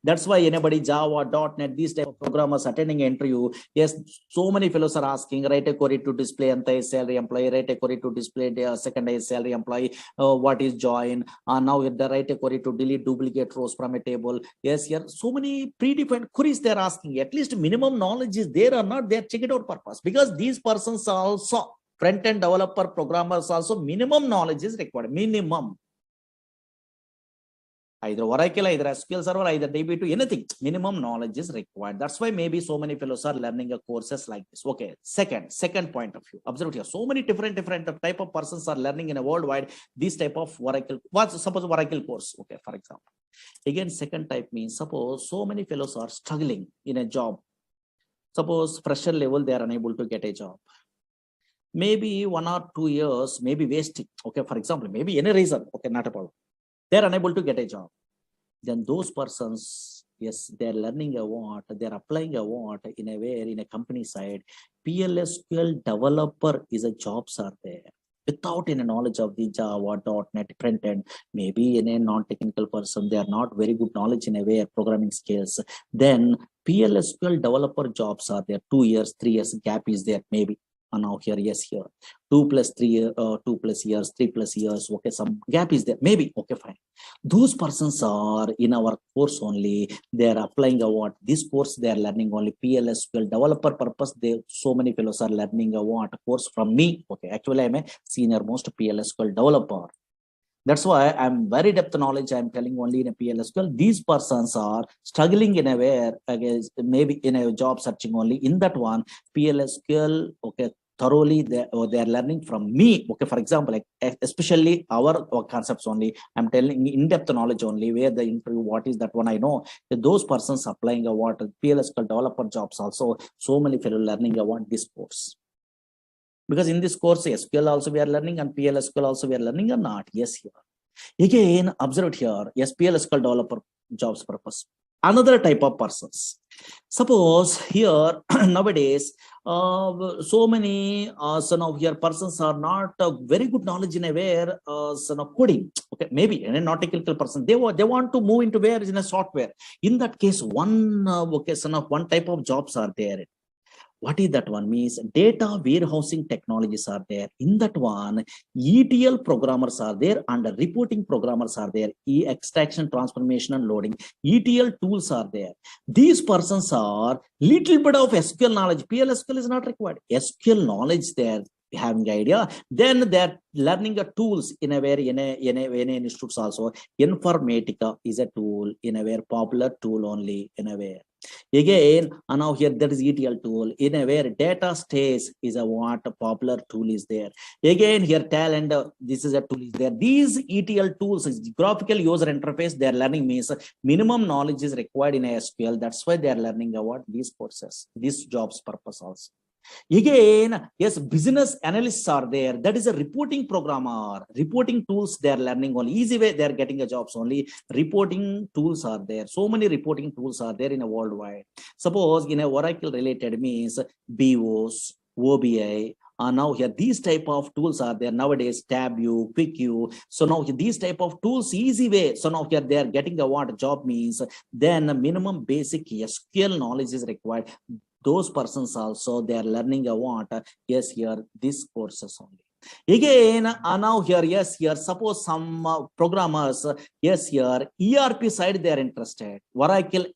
That's why anybody Java, .NET, these type of programmers attending an interview, yes, so many fellows are asking, write a query to display anti-salary employee, write a query to display the second salary employee, what is join, now the write a query to delete duplicate rows from a table. Yes, here so many predefined queries they're asking. At least minimum knowledge is there or not, they're check it out purpose. Because these persons also, front-end developer programmers also, minimum knowledge is required, minimum. Either Oracle, either SQL Server, either DB2, anything, minimum knowledge is required. That's why maybe so many fellows are learning courses like this. Okay, second point of view. Observe here, so many different type of persons are learning in a worldwide this type of Oracle. Suppose Oracle course, okay, for example. Again, second type means suppose so many fellows are struggling in a job. Suppose fresher level, they are unable to get a job. maybe 1 or 2 years, maybe wasting. Okay, for example, maybe any reason. Okay, not a problem. They're unable to get a job. Then those persons, yes, they're learning a what, they're applying a what in a way in a company side. PLSQL developer is a jobs are there. Without any knowledge of the Java, .NET, front end, maybe in a non-technical person, they are not very good knowledge in a way of programming skills. Then PLSQL developer jobs are there. 2 years, 3 years gap is there, maybe. And now here, yes, here 2 plus years, 3 plus years. Okay, some gap is there, maybe. Okay, fine. Those persons are in our course only. They are applying a what this course they are learning only PLSQL developer purpose. They so many fellows are learning a what course from me. Okay, actually I'm a senior most PLSQL developer. That's why I'm very depth knowledge. I'm telling only in a PLSQL. These persons are struggling in a way, against maybe in a job searching only in that one PLSQL. Okay, thoroughly they're learning from me. Okay, for example, like especially our concepts only. I'm telling in-depth knowledge only where the interview, what is that one I know. Those persons applying a what PLSQL developer jobs also. So many fellow learning about this course. Because in this course, SQL also we are learning and PLSQL also we are learning or not? Yes, here. Again, observe here, SQL developer jobs purpose. Another type of persons. Suppose here nowadays, so many son of here persons are not very good knowledge in a where son of coding. Okay, maybe in a not technical person, they want to move into where is in a software. In that case, one okay, son of one type of jobs are there. What is that one means? Data warehousing technologies are there. In that one, ETL programmers are there and reporting programmers are there. Extraction, transformation, and loading. ETL tools are there. These persons are little bit of SQL knowledge. PLSQL is not required. SQL knowledge there. Having idea, then they're learning the tools in a very in a institutes also. Informatica is a tool in a very popular tool only in a way. Again, and now here that is ETL tool in a where data stays is a what a popular tool is there. Again here talent, this is a tool is there. These ETL tools is graphical user interface. They are learning means minimum knowledge is required in SQL. That's why they are learning about these courses, these jobs purpose also. Again, yes, business analysts are there. That is a reporting programmer. Reporting tools they are learning only. Easy way they are getting a jobs only. Reporting tools are there. So many reporting tools are there in a worldwide. Suppose in a Oracle related means BOS, OBI. Now here these type of tools are there nowadays. TabView, QuickView. So now these type of tools easy way. So now here they are getting a what job means. Then minimum basic SQL knowledge is required. Those persons also they are learning a what yes here these courses only. Again now here yes here suppose some programmers yes here ERP side they are interested. Oracle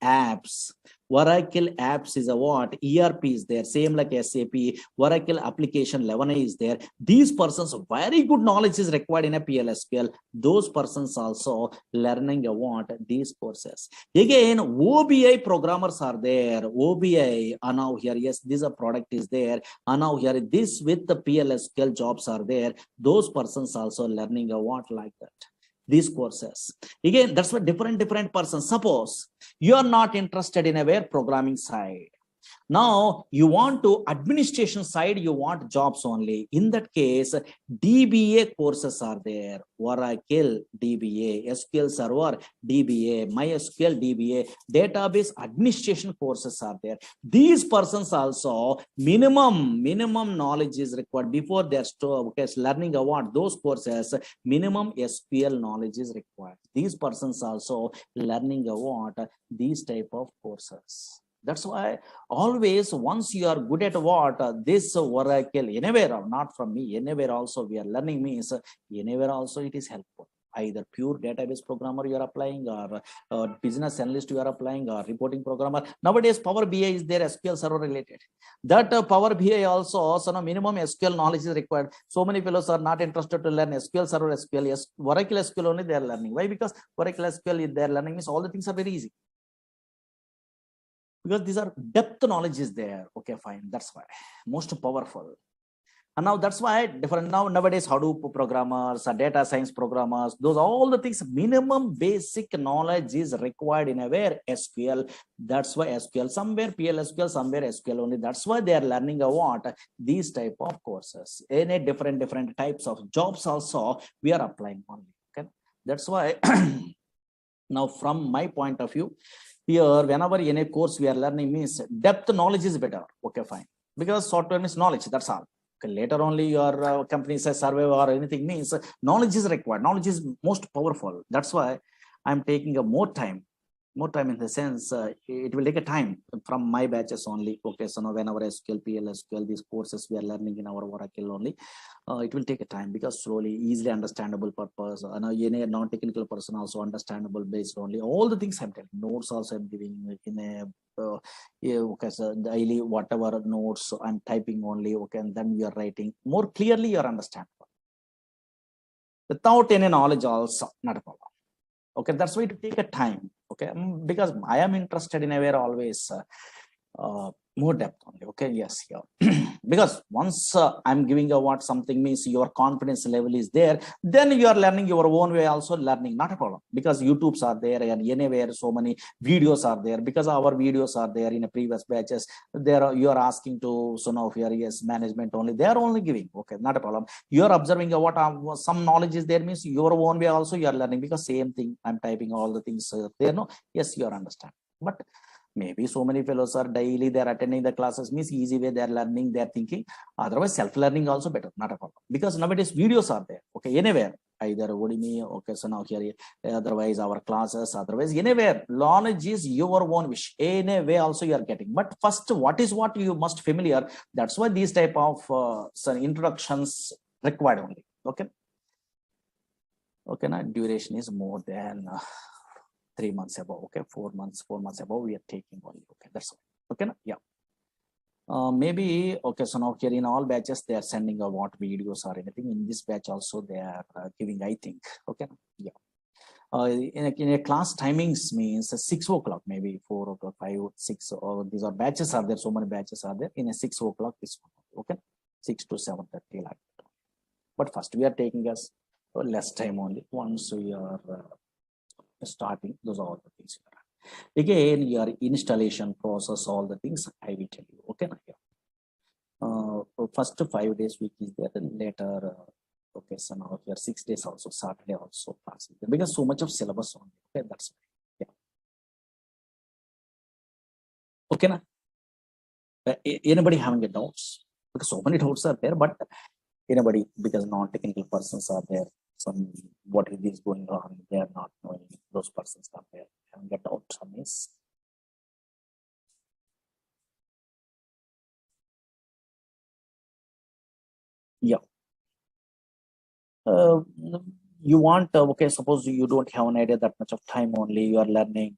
apps is a what ERP is there, same like SAP. Oracle application 11 is there. These persons very good knowledge is required in a PLSQL. Those persons also learning a what these courses. Again OBI programmers are there. OBI now here yes this a product is there. Now here this with the PLSQL jobs are there. Those persons also learning a what like that. These courses again, that's what different persons. Suppose you are not interested in a where programming side. Now you want to administration side, you want jobs only. In that case, DBA courses are there. Oracle DBA, SQL Server DBA, MySQL DBA, database administration courses are there. These persons also minimum knowledge is required before they're learning about those courses. Minimum SQL knowledge is required. These persons also learning about these type of courses. That's why always once you are good at what this Oracle anywhere, not from me, anywhere also we are learning means anywhere also it is helpful. Either pure database programmer you are applying or business analyst you are applying or reporting programmer. Nowadays Power BI is there, SQL Server related. That Power BI also so now minimum SQL knowledge is required. So many fellows are not interested to learn SQL Server, SQL, yes, Oracle SQL only they are learning. Why? Because Oracle SQL they are learning means all the things are very easy. Because these are depth knowledge is there. Okay, fine. That's why most powerful. And now that's why different now nowadays Hadoop programmers, data science programmers, those all the things, minimum basic knowledge is required in a where SQL. That's why SQL, somewhere PLSQL, somewhere SQL only. That's why they are learning a what these type of courses. In a different types of jobs also we are applying only. Okay, that's why now from my point of view, here whenever in a course we are learning means depth knowledge is better. Okay, fine, because software means knowledge. That's all. Okay, later only your company says survey or anything means knowledge is required. Knowledge is most powerful. That's why I'm taking a more time in the sense it will take a time from my batches only. Okay, so now whenever SQL, PLSQL, these courses we are learning in our Oracle only, it will take a time because slowly, easily understandable purpose. Now, a non-technical person also understandable based only. All the things I'm telling, notes also I'm giving in a yeah, okay, so daily whatever notes I'm typing only. Okay, and then we are writing more clearly. You understand without any knowledge also not a problem. Okay, that's why it take a time. Okay, because I am interested in a way always more depth only. Okay, yes, yeah. Because once I'm giving a what something means your confidence level is there, then you are learning your own way also learning, not a problem, because YouTubes are there and anywhere so many videos are there, because our videos are there in a previous batches. There are, you are asking to so now here yes management only, they are only giving. Okay, not a problem. You are observing what some knowledge is there means your own way also you are learning, because same thing I'm typing all the things there. No, yes, you are understand, but maybe so many fellows are daily they're attending the classes means easy way they're learning, they're thinking. Otherwise self-learning also better, not a problem, because nowadays videos are there. Okay, anywhere, either Udemy, okay, so now here otherwise our classes, otherwise anywhere knowledge is your own wish, anyway also you are getting. But first what is what you must familiar, that's why these type of some introductions required only. Okay, okay, now duration is more than 3 months above. Okay, 4 months above we are taking only. Okay, that's all. Okay, yeah. Maybe okay, so now here in all batches they are sending a what videos or anything. In this batch also they are giving, I think. Okay, yeah. In a class timings means 6 o'clock, maybe 4 o'clock, 5, 6, or these are batches are there, so many batches are there. In a 6 o'clock this one. Okay, 6 to 7:30 like that. But first we are taking us less time only. Once we are starting, those are all the things. Again, your installation process, all the things I will tell you. Okay, first 5 days week is there, and later okay, so now here 6 days also, Saturday also class, because so much of syllabus on. Okay, that's yeah. Okay, na? Anybody having a doubts? Because so many doubts are there, but anybody, because non-technical persons are there, some what is going on, they are not knowing, those persons are there having a doubt on this. Yeah. Uh, you want okay, suppose you don't have an idea that much of time only you are learning,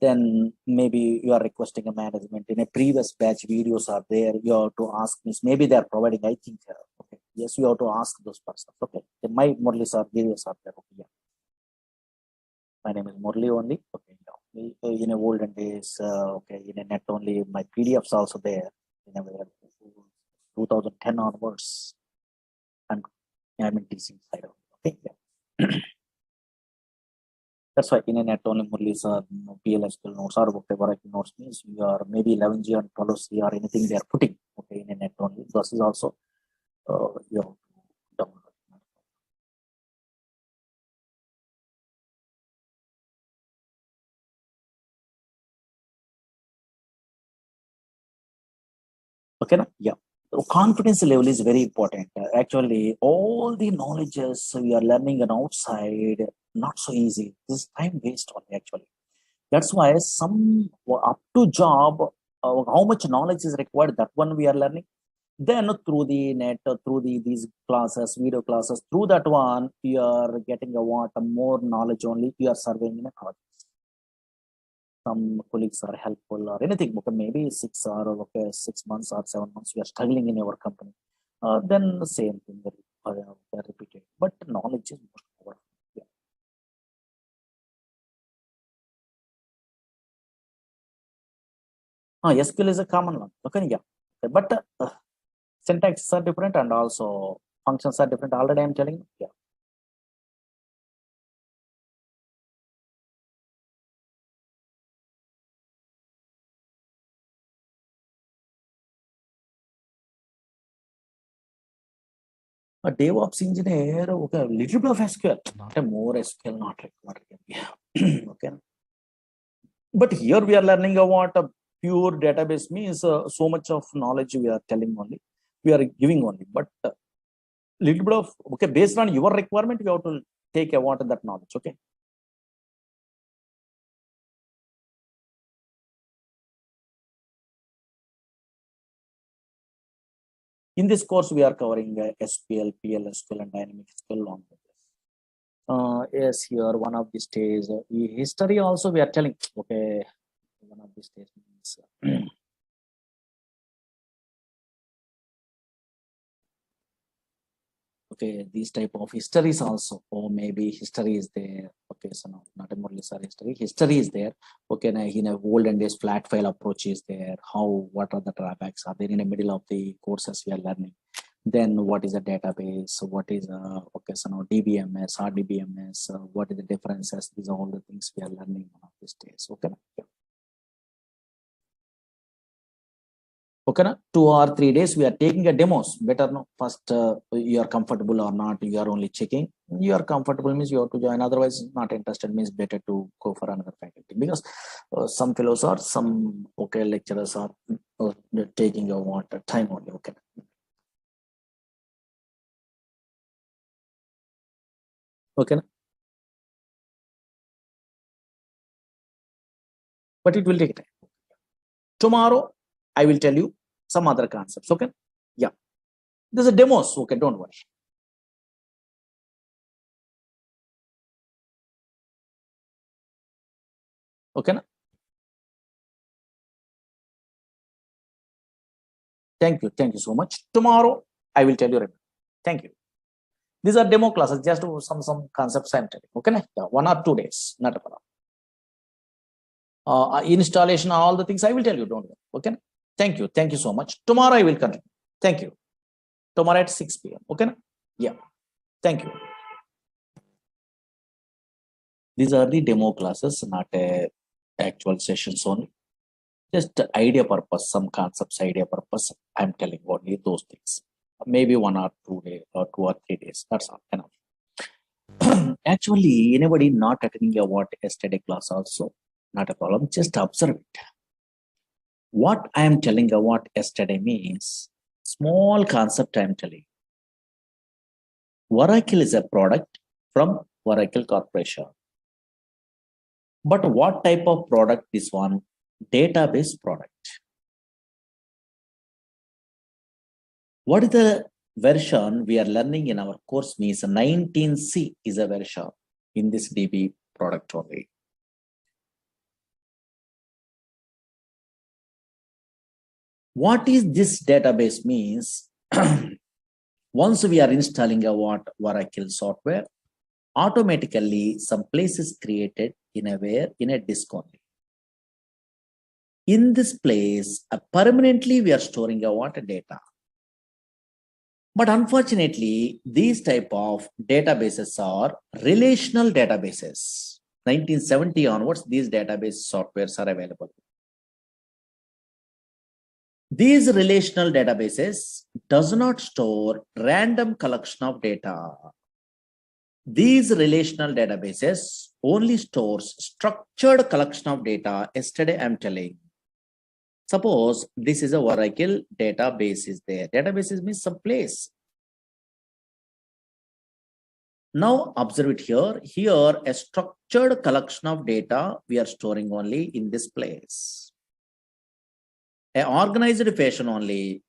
then maybe you are requesting a management. In a previous batch videos are there, you have to ask me, maybe they are providing, I think. Okay, yes, you have to ask those persons. Okay, my Murali Sir videos are there. Okay, yeah. My name is Murali only. Okay, yeah. In a olden days, okay, in a net only, my PDFs also there in a 2010 onwards. I'm in teaching side. Okay, yeah. That's why in a net only Murali's PLSQL notes or whatever notes means you are maybe 11G and 12C or anything they are putting. Okay, in a net only. This is also you have to download. Okay, na? Yeah. So confidence level is very important. Actually, all the knowledges we are learning on outside, not so easy. This is time waste only actually. That's why some up to job, how much knowledge is required, that one we are learning. Then through the net, through these classes, video classes, through that one, you are getting a what more knowledge only. You are surveying in a college. Some colleagues are helpful or anything. Okay, maybe 6 months or 7 months, you are struggling in your company. Then the same thing they repeated. But knowledge is most powerful. Yeah. SQL is a common one. Okay, yeah. But syntaxes are different and also functions are different. Already I'm telling you. Yeah. A DevOps engineer, okay, a little bit of SQL, not a more SQL, not required. Yeah. Okay. But here we are learning about a pure database means so much of knowledge we are telling only, we are giving only. But little bit of, okay, based on your requirement, you have to take about that knowledge. Okay. In this course, we are covering SQL, PLSQL, and dynamic SQL languages. Yes, here one of these days, history also we are telling. Okay, one of these days means. Okay, these type of histories also, or maybe history is there. Okay, so no, not a Murali Sir history. History is there. Okay, now in a olden days, flat file approach is there. How, what are the drawbacks? Are there in the middle of the courses we are learning? Then what is a database? What is okay, so now DBMS, RDBMS, what is the differences? These are all the things we are learning one of these days. Okay. Yeah. Okay, na? 2 or 3 days we are taking a demos. Better no. First, you are comfortable or not. You are only checking. You are comfortable means you have to join. Otherwise, not interested means better to go for another faculty, because some fellows or some okay lecturers are taking your water time only. Okay. Okay, na? But it will take time. Tomorrow, I will tell you some other concepts. Okay. Yeah. There's a demos. Okay. Don't worry. Okay. Na? Thank you. Thank you so much. Tomorrow, I will tell you. Thank you. These are demo classes, just some concepts I'm telling. Okay. Na? Yeah. 1 or 2 days. Not a problem. Installation, all the things I will tell you. Don't worry. Okay. Na? Thank you. Thank you so much. Tomorrow I will continue. Thank you. Tomorrow at 6 p.m. Okay. Na? Yeah. Thank you. These are the demo classes, not a actual sessions only. Just idea purpose, some concepts, idea purpose. I'm telling only those things. Maybe 1 or 2 days or 2 or 3 days. That's all. Enough. Actually, anybody not attending a what yesterday class also, not a problem. Just observe it. What I am telling you what yesterday means, small concept I am telling. Oracle is a product from Oracle Corporation. But what type of product is one? Database product. What is the version we are learning in our course means 19C is a version in this DB product only. What is this database means? Once we are installing a Oracle software, automatically some place is created in a disk only. In this place, permanently we are storing a data. But unfortunately, these type of databases are relational databases. 1970 onwards, these database softwares are available. These relational databases does not store random collection of data. These relational databases only stores structured collection of data. Yesterday, I'm telling. Suppose this is a Oracle database is there. Databases means some place. Now observe it here. Here, a structured collection of data we are storing only in this place. An organized fashion only.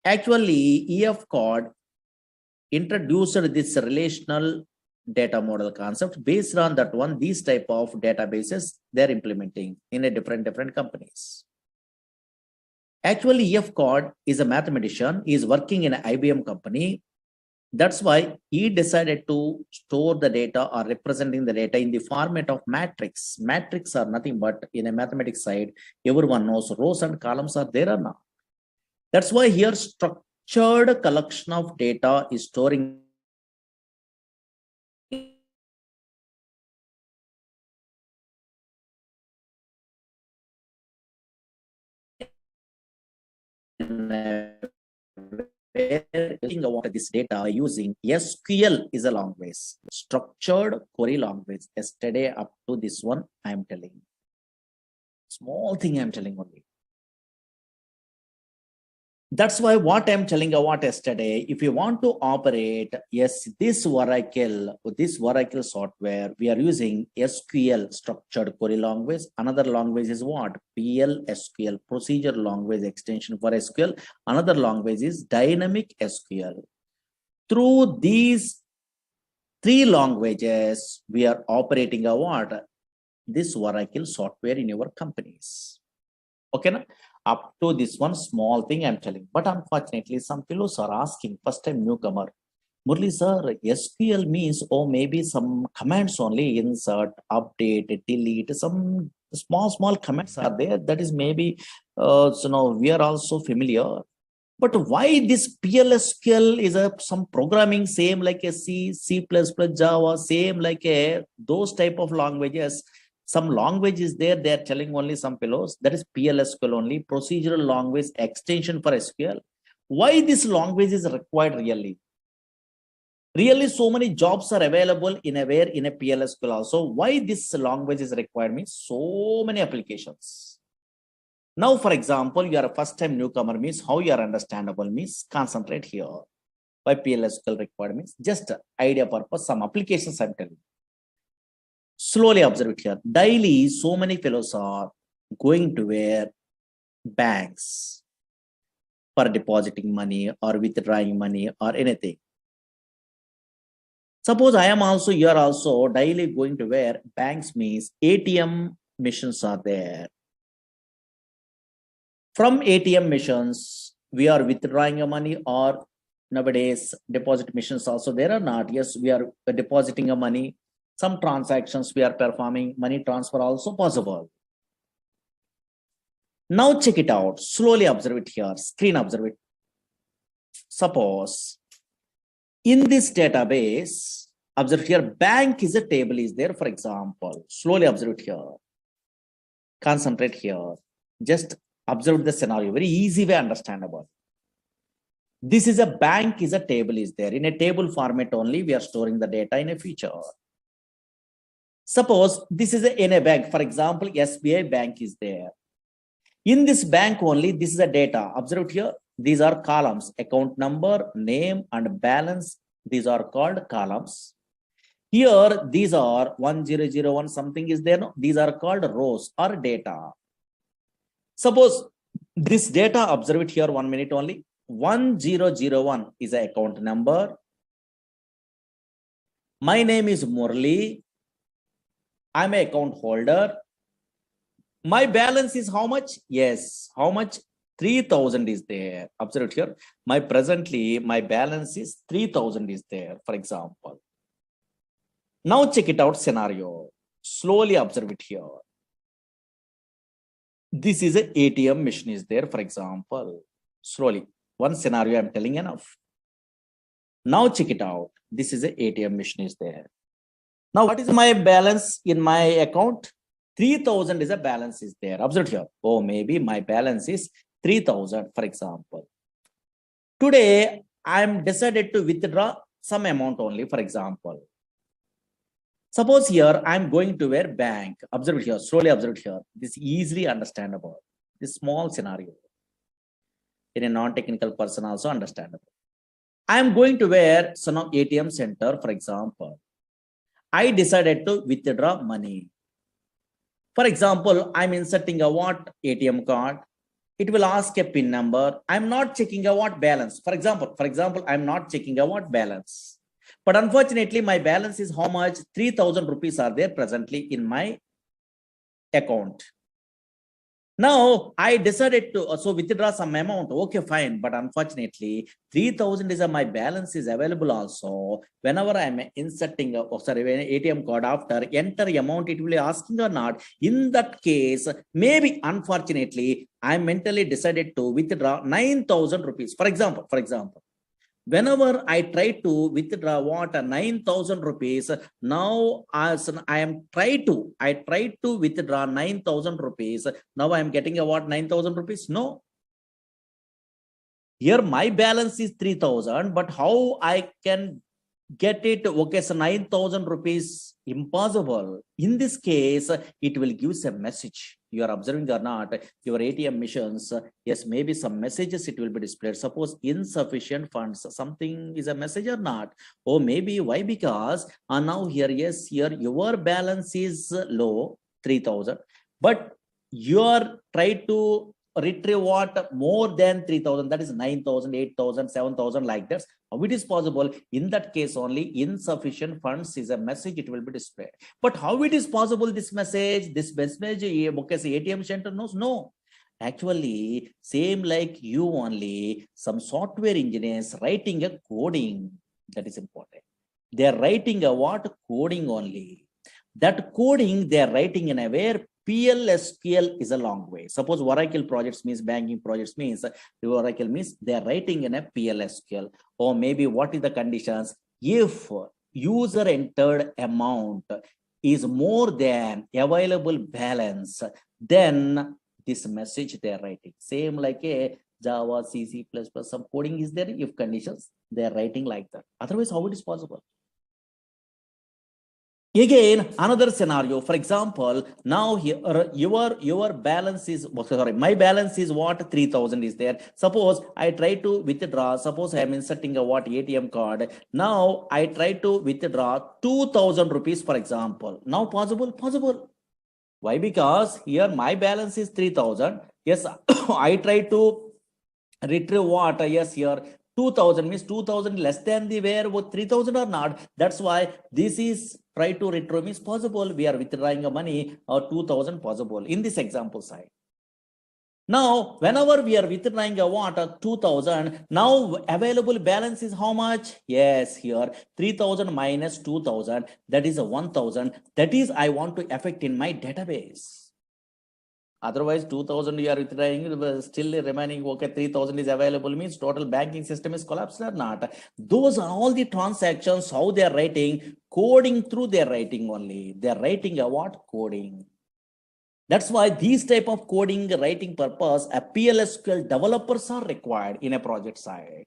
Actually, EF code introduced this relational data model concept. Based on that one, these type of databases they're implementing in a different companies. Actually, EF code is a mathematician. He is working in an IBM company. That's why he decided to store the data or representing the data in the format of matrix. Matrix are nothing but in a mathematics side, everyone knows rows and columns are there or not. That's why here structured collection of data is storing this data using SQL is a language, structured query language. Yesterday up to this one, I am telling. Small thing I am telling only. That's why what I'm telling about yesterday, if you want to operate, yes, this Oracle software, we are using SQL, structured query language. Another language is what? PL/SQL, procedure language extension for SQL. Another language is dynamic SQL. Through these three languages, we are operating a what? This Oracle software in your companies. Okay, na? Up to this one small thing I'm telling, but unfortunately, some fellows are asking, first time newcomer, Murali Sir, SQL means, oh, maybe some commands only, insert, update, delete, some small commands are there. That is maybe, we are also familiar. But why this PLSQL is some programming same like a C, C++, Java, same like those type of languages. Some language is there, they are telling only some fellows, that is PLSQL only, procedural language extension for SQL. Why this language is required really? Really, so many jobs are available in a PLSQL also. Why this language is required means so many applications. Now, for example, you are a first-time newcomer means how you are understandable means concentrate here. Why PLSQL required means just idea purpose, some applications I'm telling. Slowly observe it here. Daily, so many fellows are going to where banks for depositing money or withdrawing money or anything. Suppose I am also, you are also daily going to where banks means ATM machines are there. From ATM machines, we are withdrawing your money, or nowadays deposit machines also there or not? Yes, we are depositing a money. Some transactions we are performing, money transfer also possible. Now check it out. Slowly observe it here. Screen observe it. Suppose in this database, observe here, bank is a table is there, for example. Slowly observe it here. Concentrate here. Just observe the scenario. Very easy way understandable. This is a bank is a table is there. In a table format only, we are storing the data in a feature. Suppose this is in a bank, for example, SBI bank is there. In this bank only, this is a data. Observe here, these are columns, account number, name, and balance. These are called columns. Here, these are 1001, something is there. No? These are called rows or data. Suppose this data, observe it here 1 minute only. 1001 is an account number. My name is Murali. I'm an account holder. My balance is how much? Yes, how much? 3000 is there. Observe it here. My balance is 3000 is there, for example. Now check it out scenario. Slowly observe it here. This is an ATM machine is there, for example. Slowly. One scenario I'm telling enough. Now check it out. This is an ATM machine is there. Now what is my balance in my account? 3000 is a balance is there. Observe here. Oh, maybe my balance is 3000, for example. Today, I'm decided to withdraw some amount only, for example. Suppose here, I'm going to where bank. Observe here, slowly observe here. This is easily understandable. This small scenario. In a non-technical person also understandable. I'm going to where some ATM center, for example. I decided to withdraw money. For example, I'm inserting a what ATM card. It will ask a PIN number. I'm not checking a what balance. For example, I'm not checking a what balance. But unfortunately, my balance is how much? 3000 rupees are there presently in my account. Now I decided to also withdraw some amount. Okay, fine. But unfortunately, 3,000 is my balance is available also. Whenever I'm inserting when ATM card after enter amount, it will be asking or not. In that case, maybe unfortunately, I mentally decided to withdraw 9,000 rupees. For example, whenever I try to withdraw what 9,000 rupees, now as I try to withdraw 9,000 rupees. Now I am getting a what 9,000 rupees? No. Here my balance is 3,000, but how I can get it? Okay, so 9,000 rupees impossible. In this case, it will give a message. You are observing or not, your ATM missions, yes, maybe some messages it will be displayed. Suppose insufficient funds, something is a message or not. Oh, maybe why? Because now here, yes, here your balance is low, 3,000, but you are trying to retrieve what more than 3,000, that is 9,000, 8,000, 7,000 like that. How it is possible? In that case only insufficient funds is a message, it will be displayed. But how it is possible this message ATM center knows? No. Actually, same like you only, some software engineers writing a coding, that is important. They are writing a what? Coding only. That coding they are writing in a where PLSQL is a long way. Suppose Oracle projects means banking projects means Oracle means they are writing in a PLSQL. Or maybe what is the conditions? If user entered amount is more than available balance, then this message they are writing. Same like a Java, C++, some coding is there. If conditions, they are writing like that. Otherwise, how it is possible? Again, another scenario. For example, now here your balance is my balance is what 3,000 is there. Suppose I try to withdraw. Suppose I am inserting a what ATM card. Now I try to withdraw 2,000 rupees, for example. Now possible? Possible. Why? Because here my balance is 3,000. Yes, I try to retrieve what? Yes, here 2,000 means 2,000 less than the where 3,000 or not. That's why this is try to retrieve is possible. We are withdrawing a money or 2,000 possible in this example side. Now, whenever we are withdrawing a what 2,000, now available balance is how much? Yes, here 3,000 minus 2,000, that is a 1,000. That is I want to affect in my database. Otherwise, 2,000 you are withdrawing, still remaining, okay, 3,000 is available, means total banking system is collapsed or not. Those are all the transactions, how they are writing, coding through their writing only. They are writing a what? Coding. That's why these type of coding writing purpose, a PLSQL developers are required in a project side.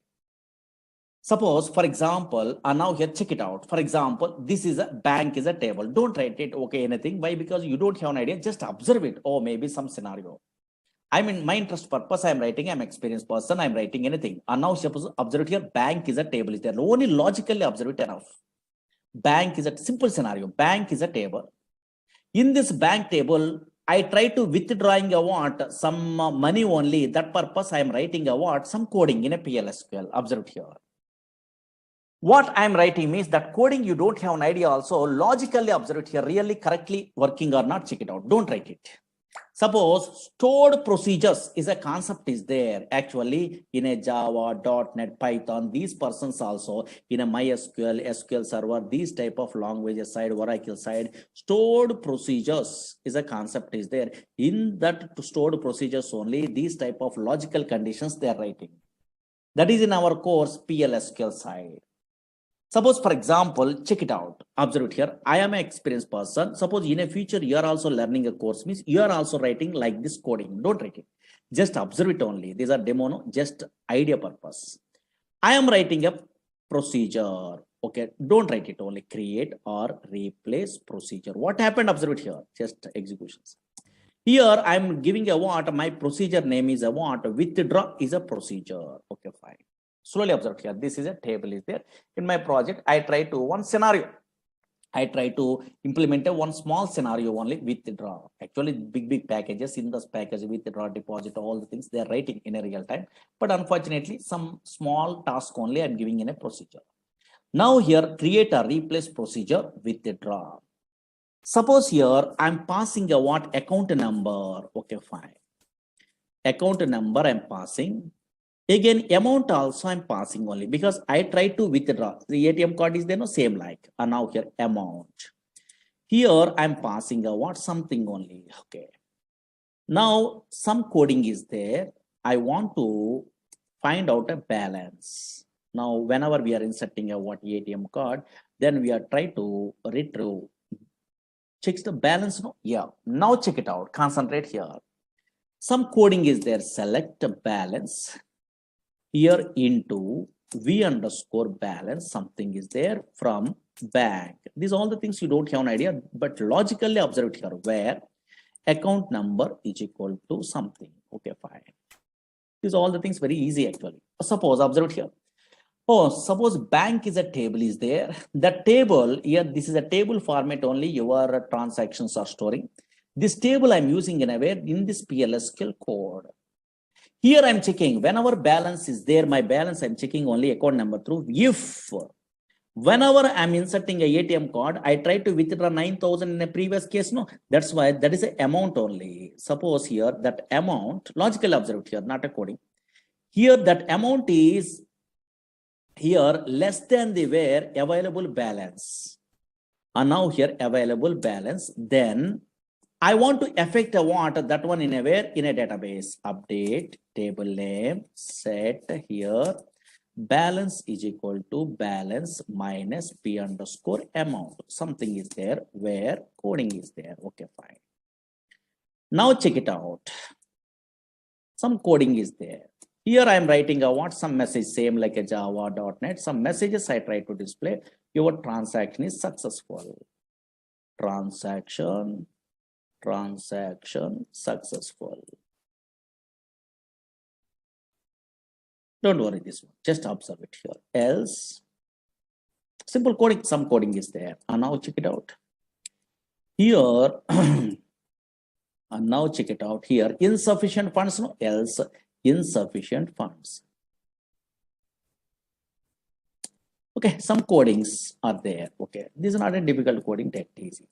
Suppose, for example, now here, check it out. For example, this is a bank is a table. Don't write it, okay, anything. Why? Because you don't have an idea. Just observe it. Or maybe some scenario. I mean, my interest purpose, I'm writing, I'm experienced person, I'm writing anything. And now suppose, observe it here, bank is a table. Is there only logically observe it enough. Bank is a simple scenario. Bank is a table. In this bank table, I try to withdrawing a what? Some money only. That purpose, I'm writing a what? Some coding in a PLSQL. Observe it here. What I'm writing means that coding you don't have an idea also. Logically observe it here, really correctly working or not, check it out. Don't write it. Suppose stored procedures is a concept is there actually in a Java, .NET, Python. These persons also in a MySQL, SQL Server, these type of languages side, Oracle side, stored procedures is a concept is there. In that stored procedures only, these type of logical conditions they are writing. That is in our course PLSQL side. Suppose, for example, check it out. Observe it here. I am an experienced person. Suppose in a future, you are also learning a course, means you are also writing like this coding. Don't write it. Just observe it only. These are demo, no? Just idea purpose. I am writing a procedure. Okay, don't write it only. Create or replace procedure. What happened? Observe it here. Just executions. Here, I'm giving a what? My procedure name is a what? Withdraw is a procedure. Okay, fine. Slowly observe here. This is a table is there. In my project, I try to one scenario. I try to implement a one small scenario only withdraw. Actually, big packages in this package withdraw, deposit, all the things they are writing in a real time. But unfortunately, some small task only I'm giving in a procedure. Now here, create a replace procedure withdraw. Suppose here I'm passing a what account number. Okay, fine. account number I'm passing. Again, amount also I'm passing only because I try to withdraw. The ATM card is there, no same like. And now here amount. Here I'm passing a what something only. Okay. Now some coding is there. I want to find out a balance. Now, whenever we are inserting a what ATM card, then we are trying to retrieve. Checks the balance. No, yeah. Now check it out. Concentrate here. Some coding is there. Select a balance. Here into V underscore balance, something is there from bank. These are all the things you don't have an idea, but logically observe it here where account number is equal to something. Okay, fine. These are all the things very easy actually. Suppose observe it here. Oh, suppose bank is a table is there. The table here, this is a table format only your transactions are storing. This table I'm using in a way in this PLSQL code. Here I'm checking whenever balance is there, my balance I'm checking only account number through. If whenever I'm inserting a ATM card, I try to withdraw 9,000 in a previous case. No, that's why that is an amount only. Suppose here that amount, logical observed here, not a coding. Here that amount is here less than the where available balance. And now here available balance, then I want to affect a what that one in a where in a database. Update table name, set here balance is equal to balance minus P underscore amount. Something is there where coding is there. Okay, fine. Now check it out. Some coding is there. Here I am writing a what some message same like a java.net. Some messages I try to display. Your transaction is successful. Transaction successful. Don't worry this one. Just observe it here. Else, simple coding. Some coding is there. And now check it out. Here, and now check it out here. Insufficient funds. No, else insufficient funds. Okay, some codings are there. Okay, this is not a difficult coding. That easy.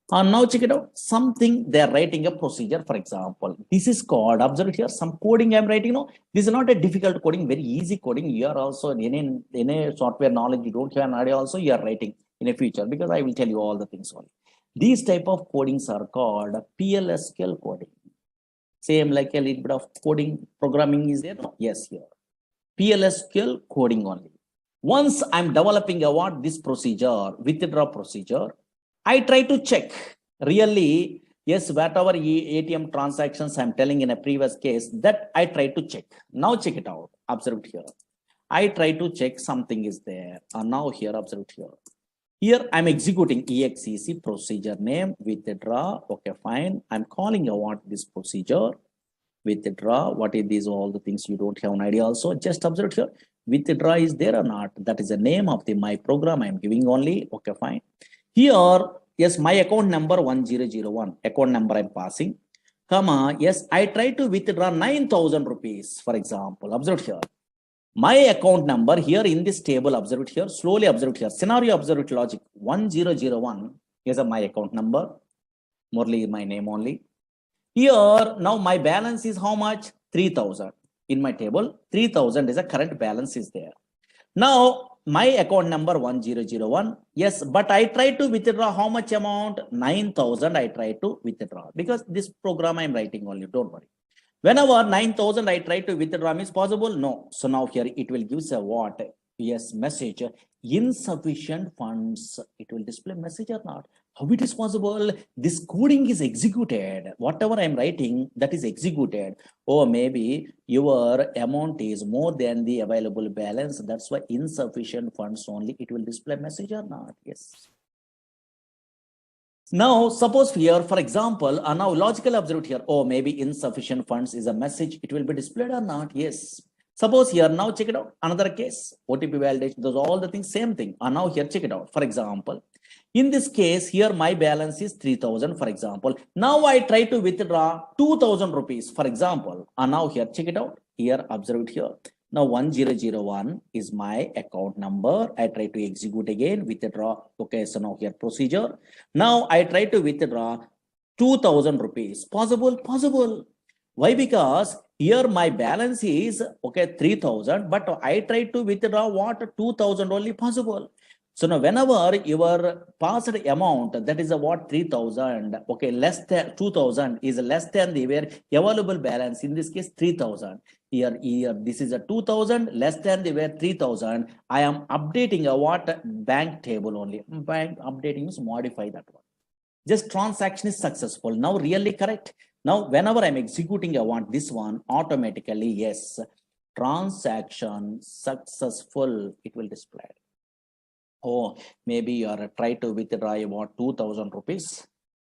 And now check it out. Something they are writing a procedure. For example, this is called. Observe it here. Some coding I'm writing. No, this is not a difficult coding. Very easy coding. You are also in a software knowledge. You don't have an idea. Also, you are writing in a future because I will tell you all the things only. These type of codings are called PLSQL coding. Same like a little bit of coding programming is there. No? Yes, here. PLSQL coding only. Once I'm developing a what this procedure, withdraw procedure, I try to check really, yes, whatever ATM transactions I'm telling in a previous case that I try to check. Now check it out. Observe it here. I try to check something is there. And now here, observe it here. Here I'm executing exec procedure name withdraw. Okay, fine. I'm calling what this procedure withdraw. What is these all the things you don't have an idea also. Just observe it here. Withdraw is there or not? That is the name of my program I'm giving only. Okay, fine. Here, yes, my account number 1001, account number I'm passing, comma, yes, I try to withdraw 9,000 rupees, for example. Observe here. My account number here in this table, observe it here, slowly observe it here. Scenario, observe it logic. 1001 is my account number. Murali is my name only. Here, now my balance is how much? 3,000. In my table, 3,000 is a current balance is there. Now, my account number 1001, yes, but I try to withdraw how much amount? 9,000 I try to withdraw because this program I'm writing only, don't worry. Whenever 9,000 I try to withdraw is possible? No. So now here it will give a what? Yes, message, insufficient funds. It will display message or not. How it is possible? This coding is executed. Whatever I'm writing, that is executed. Or maybe your amount is more than the available balance. That's why insufficient funds only. It will display message or not. Yes. Now, suppose here, for example, now logical observe here. Oh, maybe insufficient funds is a message. It will be displayed or not? Yes. Suppose here, now check it out. Another case, OTP validation, those all the things, same thing. And now here, check it out. For example, in this case, here my balance is 3,000, for example. Now I try to withdraw 2,000 rupees, for example. And now here, check it out. Here, observe it here. Now 1001 is my account number. I try to execute again, withdraw. Okay, so now here procedure. Now I try to withdraw 2,000 rupees. Possible? Possible. Why? Because here my balance is okay 3,000, but I try to withdraw what 2,000 only possible. So now whenever your passed amount, that is a what 3,000, okay, less than 2,000 is less than the available balance, in this case 3,000. Here this is a 2,000 less than the 3,000. I am updating a what bank table only. Bank updating is modify that one. Just transaction is successful. Now really correct. Now whenever I'm executing, I want this one automatically, yes, transaction successful, it will display. Oh, maybe you are try to withdraw about 2,000 rupees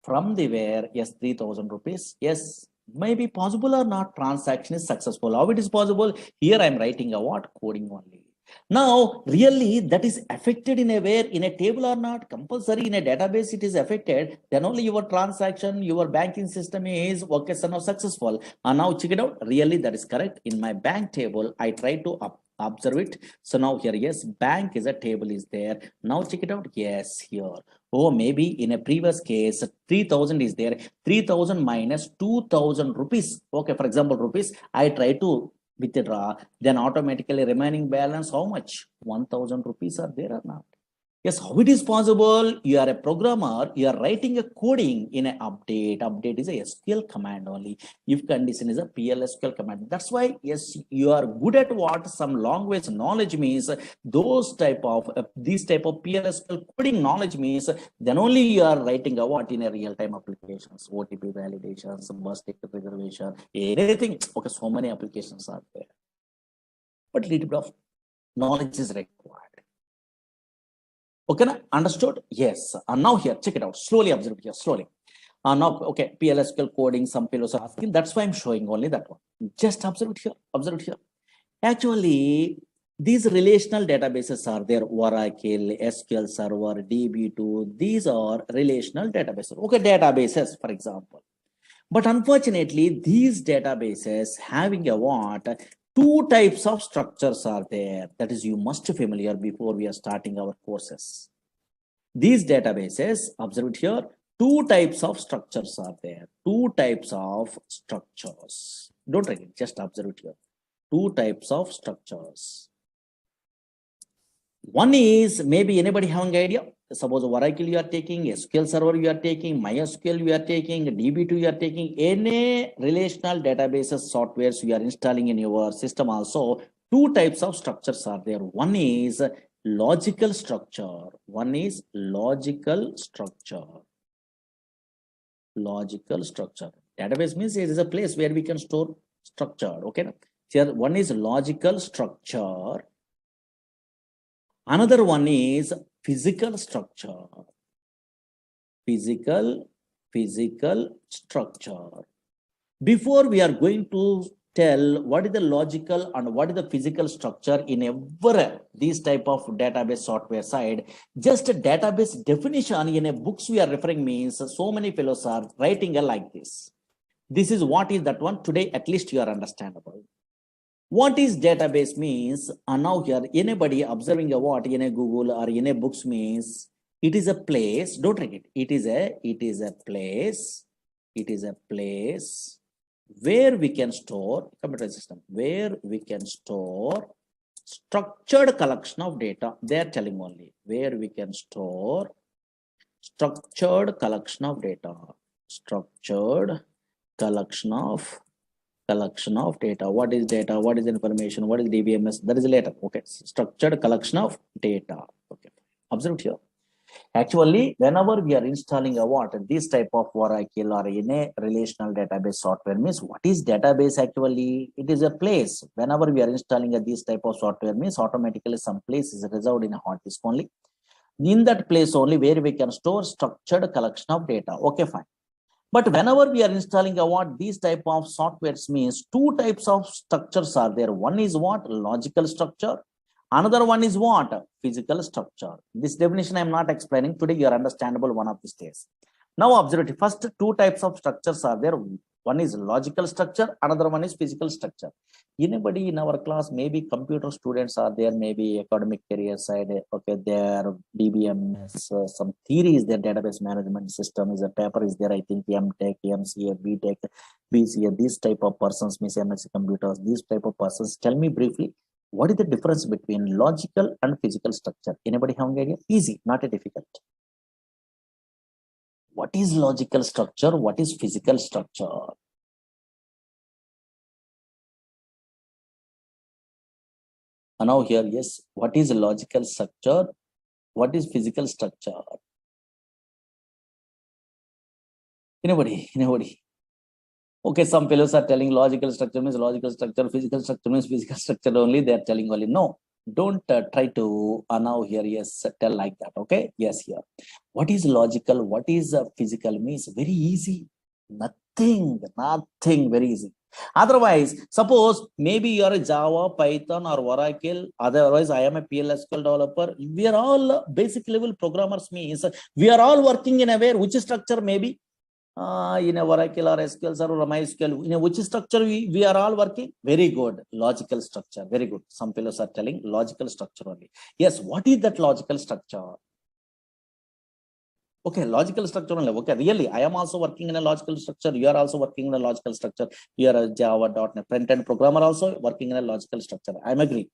from the where, yes, 3,000 rupees. Yes, maybe possible or not, transaction is successful. How it is possible? Here I'm writing a what coding only. Now, really that is affected in a where, in a table or not, compulsory in a database it is affected, then only your transaction, your banking system is okay, so now successful. And now check it out, really that is correct. In my bank table, I try to observe it. So now here, yes, bank is a table is there. Now check it out, yes, here. Oh, maybe in a previous case, 3,000 is there. 3,000 minus 2,000 rupees. Okay, for example, rupees, I try to withdraw, then automatically remaining balance, how much? 1,000 rupees are there or not? Yes, how it is possible? You are a programmer, you are writing a coding in an update. Update is a SQL command only. If condition is a PLSQL command. That's why, yes, you are good at what some language knowledge means. Those type of, these type of PLSQL coding knowledge means, then only you are writing a what in a real-time applications, OTP validations, bus ticket reservation, anything. Okay, so many applications are there. But little bit of knowledge is required. Okay, understood? Yes. Now here, check it out. Slowly observe here, slowly. Now, okay, PLSQL coding, some fellows are asking. That's why I'm showing only that one. Just observe it here. Observe it here. Actually, these relational databases are there. Oracle, SQL Server, DB2. These are relational databases. Okay, databases, for example. But unfortunately, these databases having a what? Two types of structures are there. That is, you must be familiar before we are starting our courses. These databases, observe it here, two types of structures are there. Two types of structures. Don't write it, just observe it here. Two types of structures. One is, maybe anybody having idea? Suppose Oracle you are taking, SQL Server you are taking, MySQL you are taking, DB2 you are taking, any relational databases softwares you are installing in your system also, two types of structures are there. One is logical structure. One is logical structure. Logical structure. Database means it is a place where we can store structure. Okay. Here one is logical structure. Another one is physical structure. Physical structure. Before we are going to tell what is the logical and what is the physical structure in every these type of database software side, just a database definition in a books we are referring means so many fellows are writing a like this. This is what is that one. Today at least you are understandable. What is database means? And now here anybody observing a what in a Google or in a books means it is a place. Don't read it. It is a place. It is a place where we can store computer system, where we can store structured collection of data. They are telling only where we can store structured collection of data. Structured collection of data. What is data? What is information? What is DBMS? That is later. Okay, structured collection of data. Okay, observe here. Actually, whenever we are installing a what, this type of Oracle or any relational database software means what is database actually? It is a place. Whenever we are installing this type of software means automatically some place is reserved in a hard disk only. In that place only where we can store structured collection of data. Okay, fine. But whenever we are installing a what, these type of softwares means two types of structures are there. One is what? Logical structure. Another one is what? Physical structure. This definition I am not explaining. Today you are understandable one of these days. Now observe it. First two types of structures are there. One is logical structure, another one is physical structure. Anybody in our class, maybe computer students are there, maybe academic career side, okay, there DBMS, some theories, their database management system is a paper is there, I think MTech, MCA, BTech, BCA, these type of persons, Miss MSc computers, these type of persons. Tell me briefly, what is the difference between logical and physical structure? Anybody have an idea? Easy, not a difficult. What is logical structure? What is physical structure? And now here, yes, what is logical structure? What is physical structure? Anybody? Anybody? Okay, some fellows are telling logical structure means logical structure, physical structure means physical structure only. They are telling only. No, don't try to now here, yes, tell like that. Okay, yes, here. What is logical? What is physical means very easy. Nothing, very easy. Otherwise, suppose maybe you are a Java, Python, or Oracle. Otherwise, I am a PLSQL developer. We are all basic level programmers. Means we are all working in a way which structure maybe in a Oracle or SQL or MySQL. In which structure we are all working? Very good. Logical structure. Very good. Some fellows are telling logical structure only. Yes. What is that logical structure? Okay, logical structure only. Okay, really, I am also working in a logical structure. You are also working in a logical structure. You are a Java.NET front-end programmer also working in a logical structure. I am agree.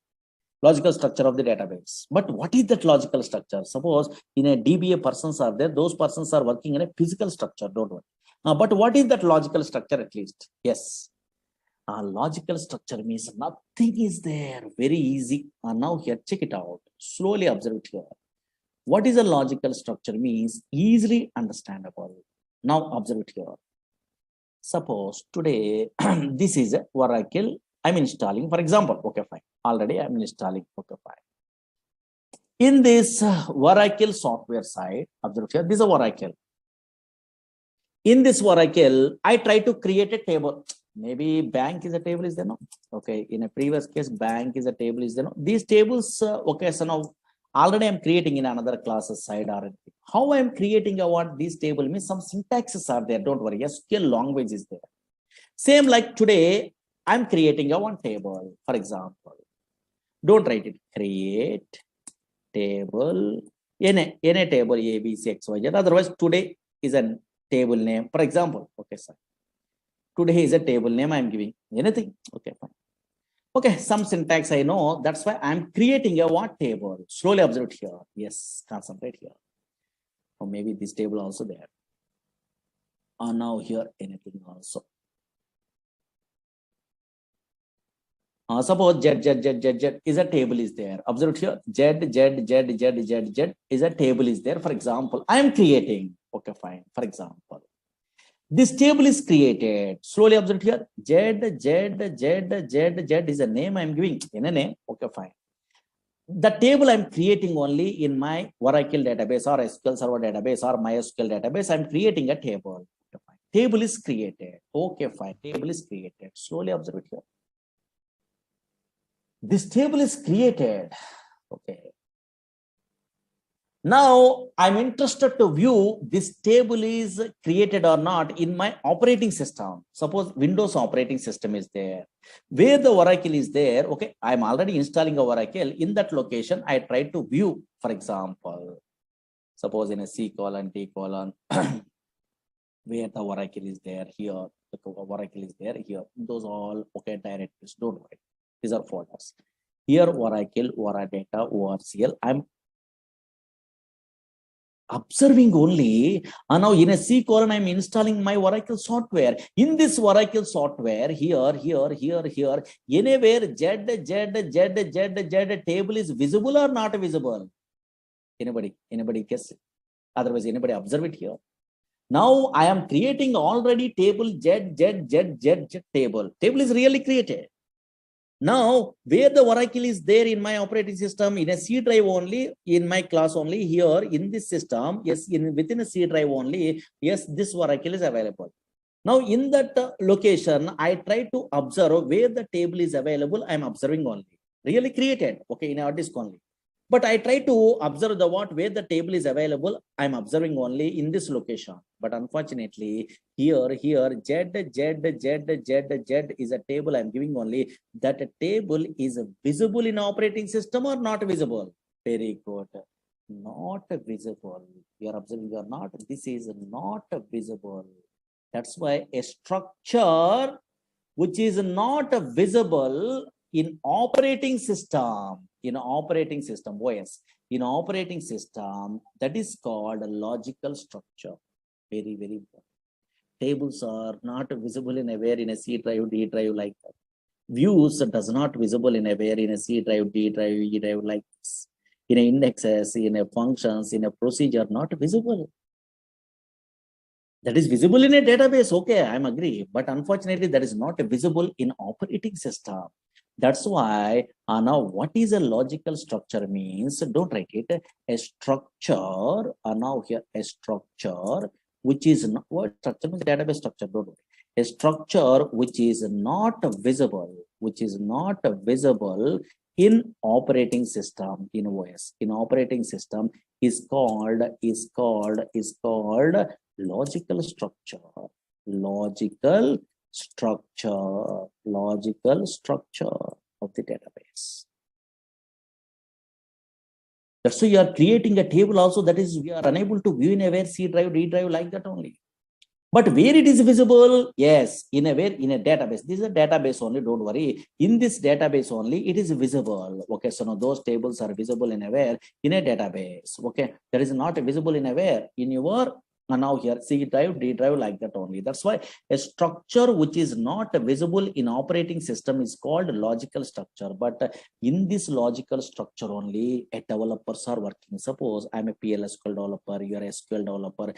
Logical structure of the database. But what is that logical structure? Suppose in a DBA persons are there, those persons are working in a physical structure. Don't worry. But what is that logical structure at least? Yes. Logical structure means nothing is there. Very easy. Now here, check it out. Slowly observe it here. What is a logical structure means easily understandable. Now observe it here. Suppose today this is a Oracle I'm installing, for example. Okay, fine. Already I'm installing. Okay, fine. In this Oracle software side, observe here, this is a Oracle. In this Oracle, I try to create a table. Maybe bank is a table, is there no? Okay, in a previous case, bank is a table, is there no? These tables, okay, so now already I'm creating in another classes side or how I'm creating a what this table means some syntaxes are there. Don't worry, SQL language is there. Same like today, I'm creating a one table, for example. Don't write it. Create table in a table A, B, C, X, Y, Z. Otherwise, today is a table name. For example, okay, sir. Today is a table name I'm giving. Anything? Okay, fine. Okay, some syntax I know. That's why I'm creating a what table. Slowly observe here. Yes, concentrate here. Or maybe this table also there. Or now here anything also. Suppose Z is a table is there. Observe here. Z is a table is there. For example, I am creating. Okay, fine. For example, this table is created. Slowly observe here. Z is a name I am giving. In a name. Okay, fine. The table I'm creating only in my Oracle database or SQL Server database or MySQL database. I'm creating a table. Okay, fine. Table is created. Okay, fine. Table is created. Slowly observe it here. This table is created. Okay. Now I'm interested to view this table is created or not in my operating system. Suppose Windows operating system is there. Where the Oracle is there, okay, I'm already installing a Oracle. In that location, I try to view, for example, suppose in a C:, T:, where the Oracle is there, here, the Oracle is there, here. Those all, okay, directories, don't worry. These are folders. Here, Oracle, Oradata, ORCL. I'm observing only. And now in a C:, I'm installing my Oracle software. In this Oracle software, here, anywhere Z table is visible or not visible? Anybody guess? Otherwise, anybody observe it here? Now I am creating already table Z table. Table is really created. Now, where the Oracle is there in my operating system, in a C drive only, in my class only, here in this system, yes, within a C drive only, yes, this Oracle is available. Now, in that location, I try to observe where the table is available. I'm observing only. Really created, okay, in our disk only. But I try to observe the where the table is available. I'm observing only in this location. But unfortunately, here, Z is a table I'm giving only. That table is visible in operating system or not visible? Very good. Not visible. You are observing, you are not. This is not visible. That's why a structure which is not visible in operating system, OS, in operating system, that is called a logical structure. Very, very important. Tables are not visible in a where in a C drive, D drive like that. Views does not visible in a where in a C drive, D drive, E drive like this. In a indexes, in a functions, in a procedure, not visible. That is visible in a database, okay, I'm agree, but unfortunately that is not visible in operating system. That's why now what is a logical structure means, don't write it, a structure, now here a structure which is not, what structure means, database structure, don't worry. A structure which is not visible, in operating system, in OS, in operating system is called logical structure of the database. That's why you are creating a table also, that is we are unable to view in a where C drive, D drive like that only. But where it is visible, yes, in a database. This is a database only, don't worry. In this database only, it is visible. Okay, so now those tables are visible in a where, in a database. Okay, that is not visible in a where, in your now here C drive, D drive like that only. That's why a structure which is not visible in operating system is called logical structure. But in this logical structure only, a developers are working. Suppose I'm a PLSQL developer, you are a SQL developer,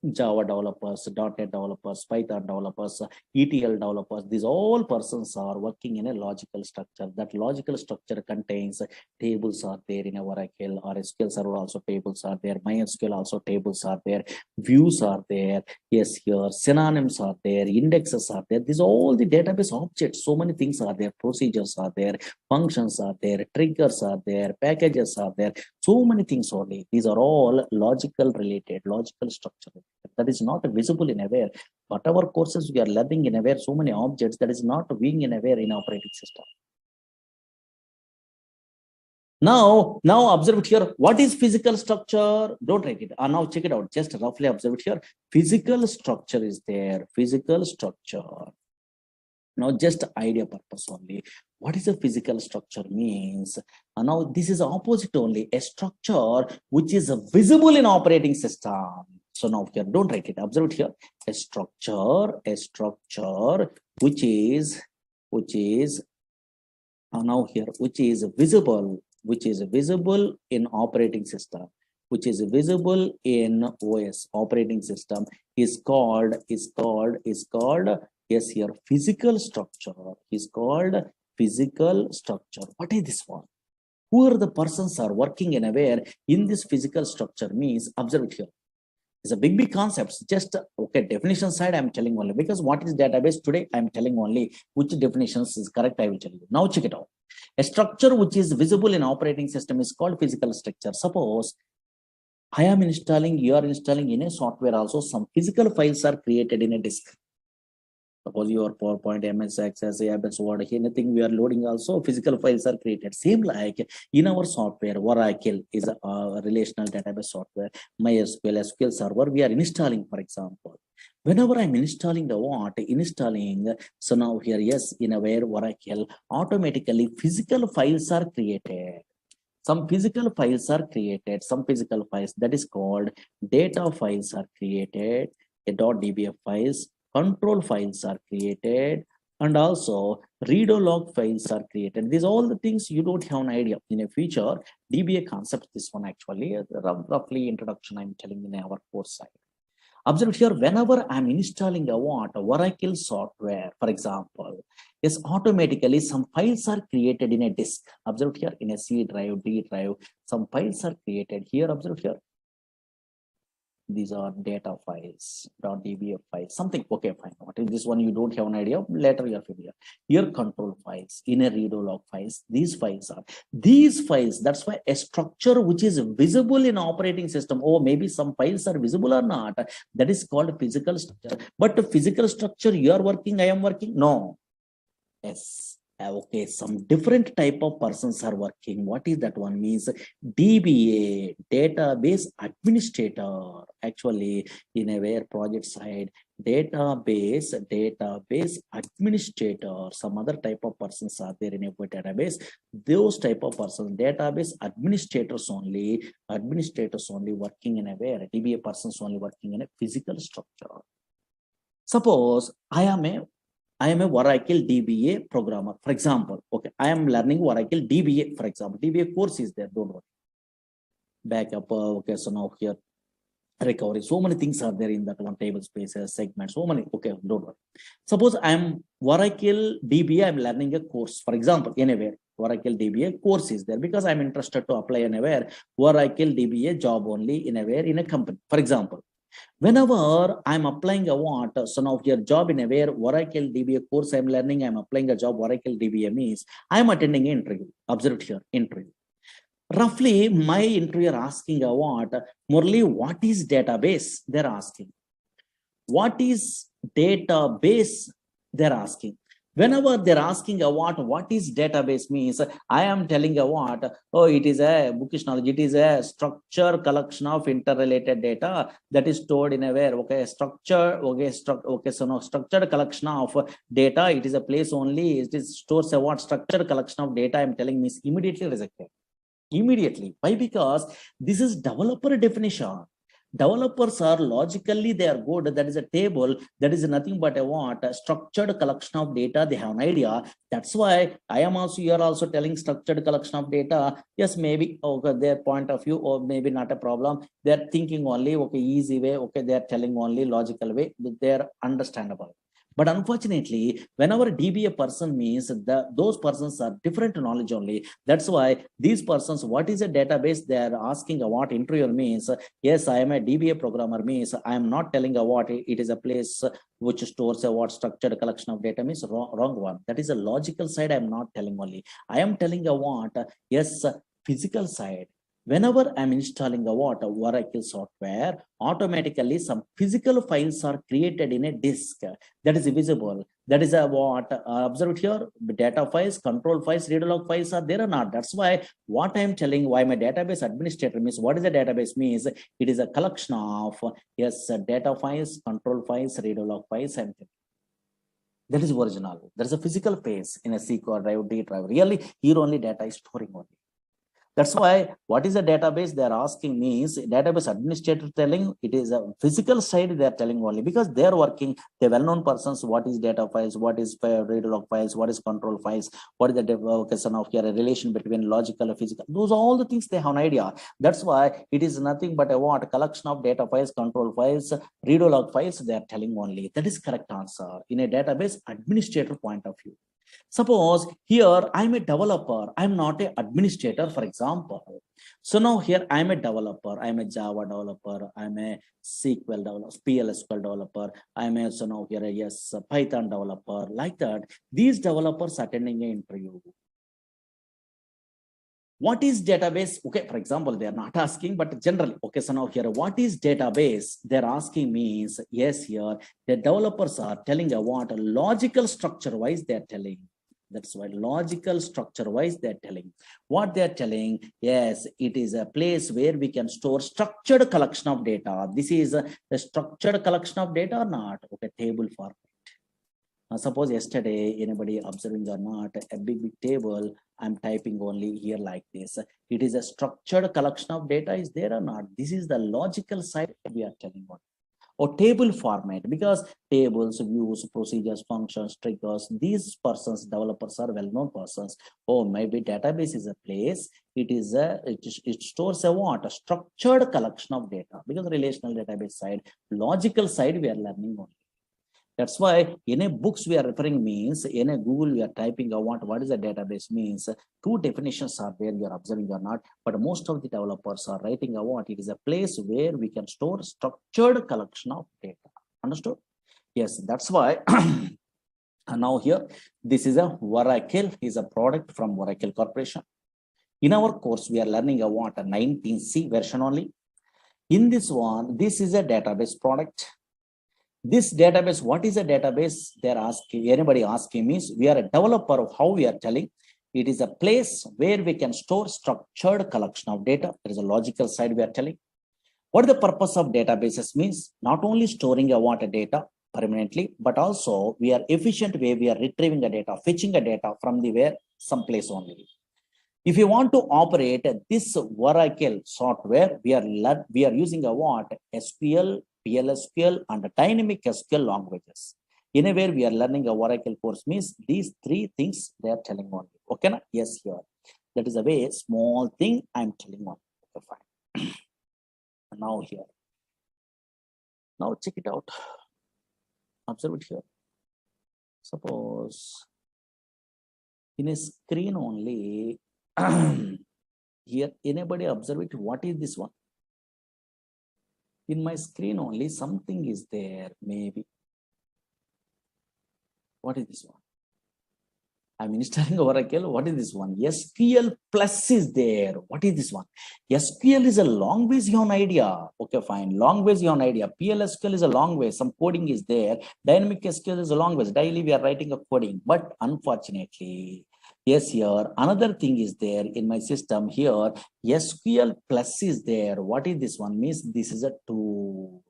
Java developers, .NET developers, Python developers, ETL developers. These all persons are working in a logical structure. That logical structure contains tables are there in a Oracle or SQL Server, also tables are there. MySQL also tables are there. Views are there. Yes, here synonyms are there. Indexes are there. These are all the database objects. So many things are there. Procedures are there. Functions are there. Triggers are there. Packages are there. So many things only. These are all logical related, logical structure. That is not visible in aware. Whatever courses we are learning in aware, so many objects that is not being in aware in operating system. Now observe it here. What is physical structure? Don't write it. Now check it out. Just roughly observe it here. Physical structure is there. Physical structure. Now just idea purpose only. What is a physical structure means? Now this is opposite only. A structure which is visible in operating system. So now here, don't write it. Observe it here. A structure which is now here, which is visible in operating system, which is visible in OS operating system is called yes here physical structure is called physical structure. What is this one? Who are the persons are working in aware in this physical structure means, observe it here. It's a big concepts. Just okay, definition side I'm telling only, because what is database today I'm telling only which definitions is correct I will tell you. Now check it out. A structure which is visible in operating system is called physical structure. Suppose I am installing, you are installing in a software also, some physical files are created in a disk. Suppose your PowerPoint, MS Access, ABS, Word, anything we are loading also, physical files are created. Same like in our software, Oracle is a relational database software. MySQL, SQL Server, we are installing, for example. Whenever I'm installing so now here, yes, in aware Oracle, automatically physical files are created. Some physical files are created, that is called data files are created, a .dbf files, control files are created, and also read log files are created. These all the things you don't have an idea. In a future, DBA concept, this one actually, roughly introduction I'm telling in our course side. Observe here, whenever I'm installing a Oracle software, for example, yes, automatically some files are created in a disk. Observe here, in a C drive, D drive, some files are created here. Observe here. These are data files, .dbf files, something. Okay, fine. What is this one? You don't have an idea. Later you are familiar. Your control files, inner redo log files. These files are these files. That's why a structure which is visible in operating system. Oh, maybe some files are visible or not. That is called physical structure. But the physical structure you are working, I am working. No. Yes. Okay, some different type of persons are working. What is that one? Means DBA, database administrator. Actually, in a where project side, database administrator. Some other type of persons are there in a database. Those type of persons, database administrators only working in a where DBA persons only working in a physical structure. Suppose I am a Oracle DBA programmer, for example. Okay, I am learning Oracle DBA, for example. DBA course is there, don't worry. Backup, okay, so now here, recovery, so many things are there in that one, table spaces, segments, so many, okay, don't worry. Suppose I am Oracle DBA, I'm learning a course, for example, anywhere, Oracle DBA course is there because I'm interested to apply anywhere, Oracle DBA job only anywhere in a company, for example. Whenever I'm applying a what, so now your job in a where Oracle DBA course I'm learning, I'm applying a job Oracle DBA means I'm attending an interview. Observe here, interview. Roughly, my interviewer asking a what, Murali, what is database? They're asking. What is database? They're asking. Whenever they're asking a what is database means, I am telling a what, oh, it is a bookish knowledge, it is a structure collection of interrelated data that is stored in a where, okay, structure, okay, so now structured collection of data, it is a place only, it is stores a what structured collection of data, I'm telling means immediately rejected. Immediately. Why? Because this is developer definition. Developers are logically they are good. That is a table that is nothing but a what a structured collection of data. They have an idea. That's why I am also you are also telling structured collection of data. Yes, maybe okay, their point of view, or maybe not a problem. They are thinking only okay, easy way. Okay, they are telling only logical way. They are understandable. But unfortunately, whenever DBA person means those persons are different knowledge only. That's why these persons, what is a database? They are asking what interviewer means. Yes, I am a DBA programmer means I am not telling what it is a place which stores a what structured collection of data means wrong one. That is a logical side. I am not telling only. I am telling a what yes physical side. Whenever I'm installing a what Oracle software, automatically some physical files are created in a disk that is visible. That is a what observed here, data files, control files, read log files are there or not. That's why what I'm telling why my database administrator means what is a database means it is a collection of yes data files, control files, read log files, and that is original. There is a physical phase in a SQL drive, D drive. Really, here only data is storing only. That's why what is a database they're asking me is database administrator telling it is a physical side they're telling only because they're working, the well-known persons, what is data files, what is read log files, what is control files, what is the devocation of here, a relation between logical and physical. Those are all the things they have an idea. That's why it is nothing but a what collection of data files, control files, read log files, they're telling only. That is correct answer in a database administrator point of view. Suppose here I'm a developer, I'm not an administrator, for example. So now here I'm a developer, I'm a Java developer, I'm a SQL developer, PLSQL developer, I'm a so now here a yes Python developer, like that. These developers attending an interview. What is database? Okay, for example, they are not asking, but generally, okay, so now here, what is database? They're asking means, yes, here, the developers are telling a what, a logical structure wise, they're telling. That's why logical structure wise, they're telling. What they're telling, yes, it is a place where we can store structured collection of data. This is a structured collection of data or not? Okay, table format. Suppose yesterday, anybody observing or not, a big table, I'm typing only here like this. It is a structured collection of data is there or not? This is the logical side we are telling about. Or table format, because tables, views, procedures, functions, triggers, these persons, developers are well-known persons. Oh, maybe database is a place, it stores a what? A structured collection of data, because relational database side, logical side we are learning only. That's why in a books we are referring means in a Google we are typing I want what is a database means two definitions are there you are observing or not, but most of the developers are writing I want it is a place where we can store structured collection of data. Understood? Yes, that's why and now here this is a Oracle is a product from Oracle Corporation. In our course we are learning about a 19C version only. In this one, this is a database product. This database, what is a database? They're asking, anybody asking means we are a developer of how we are telling. It is a place where we can store structured collection of data. There is a logical side we are telling. What the purpose of databases means? Not only storing a data permanently, but also we are efficient way we are retrieving the data, fetching the data from the where some place only. If you want to operate this Oracle software, we are using a what? SQL, PLSQL, and dynamic SQL languages. Anywhere we are learning a Oracle course means these three things they are telling only. Okay, na? Yes, here. That is a very small thing I'm telling on. Okay, fine. Now here. Now check it out. Observe it here. Suppose in a screen only. Here, anybody observe it? What is this one? In my screen only, something is there, maybe. What is this one? I'm installing Oracle. What is this one? SQL plus is there. What is this one? SQL is a long ways on idea. Okay, fine. Long ways on idea. PLSQL is a long way. Some coding is there. Dynamic SQL is a long ways. Daily we are writing a coding. But unfortunately, yes, here another thing is there in my system here. SQL plus is there. What is this one? Means this is a tool.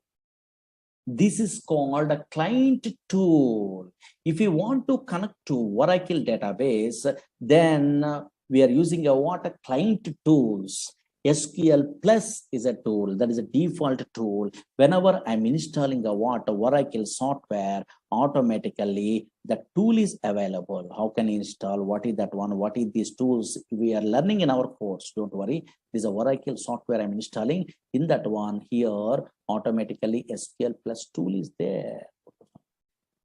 This is called a client tool. If you want to connect to Oracle database, then we are using a what? A client tools. SQL plus is a tool, that is a default tool. Whenever I'm installing a what? Oracle software, automatically the tool is available. How can you install? What is that one? What is these tools? We are learning in our course. Don't worry. This is a Oracle software I'm installing. In that one here, automatically SQL plus tool is there.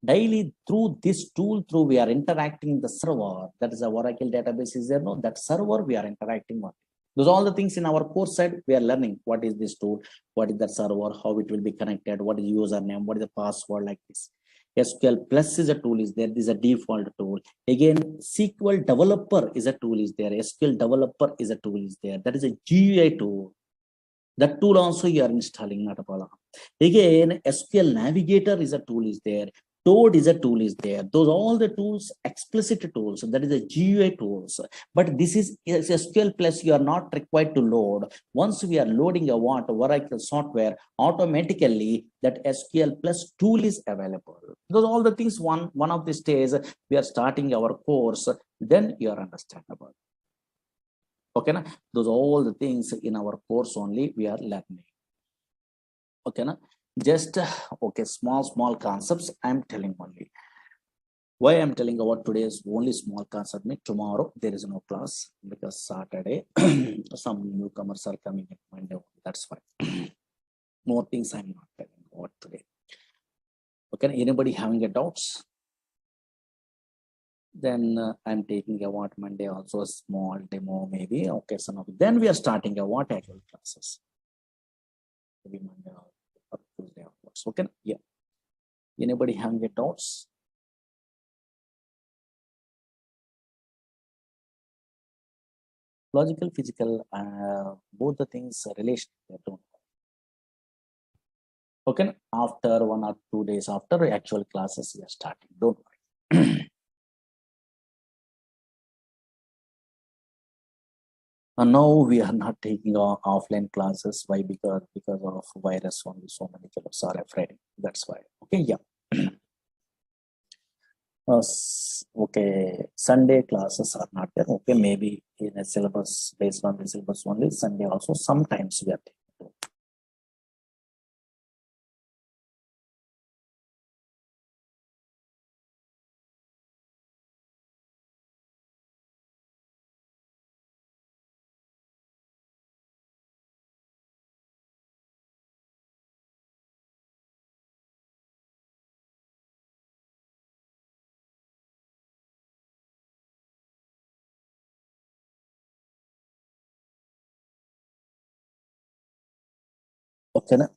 Daily through this tool, through we are interacting the server. That is a Oracle database is there. No, that server we are interacting on. Those are all the things in our course side we are learning. What is this tool? What is that server? How it will be connected? What is username? What is the password like this? SQL plus is a tool is there. This is a default tool. Again, SQL developer is a tool is there. SQL developer is a tool is there. That is a GUI tool. That tool also you are installing, not a problem. Again, SQL Navigator is a tool is there. Toad is a tool is there. Those all the tools, explicit tools. That is a GUI tools. But this is SQL plus you are not required to load. Once we are loading a what Oracle software, automatically that SQL plus tool is available. Those all the things one of these days we are starting our course, then you are understandable. Okay, na? Those all the things in our course only we are learning. Okay, na? Just okay, small concepts I'm telling only. Why I'm telling about today's only small concept? Tomorrow there is no class because Saturday some newcomers are coming in Monday. That's fine. More things I'm not telling about today. Okay, anybody having a doubts? Then I'm taking a what Monday also a small demo maybe. Okay, some of it. Then we are starting a what actual classes. Maybe Monday or Tuesday onwards. Okay, yeah. Anybody having a doubts? Logical, physical, both the things relation. Okay, after 1 or 2 days after actual classes we are starting. Don't worry. And now we are not taking offline classes. Why? Because of virus only so many fellows are afraid. That's why. Okay, yeah. Okay, Sunday classes are not there. Okay, maybe in a syllabus based on the syllabus only. Sunday also sometimes we are taking. Okay. Na?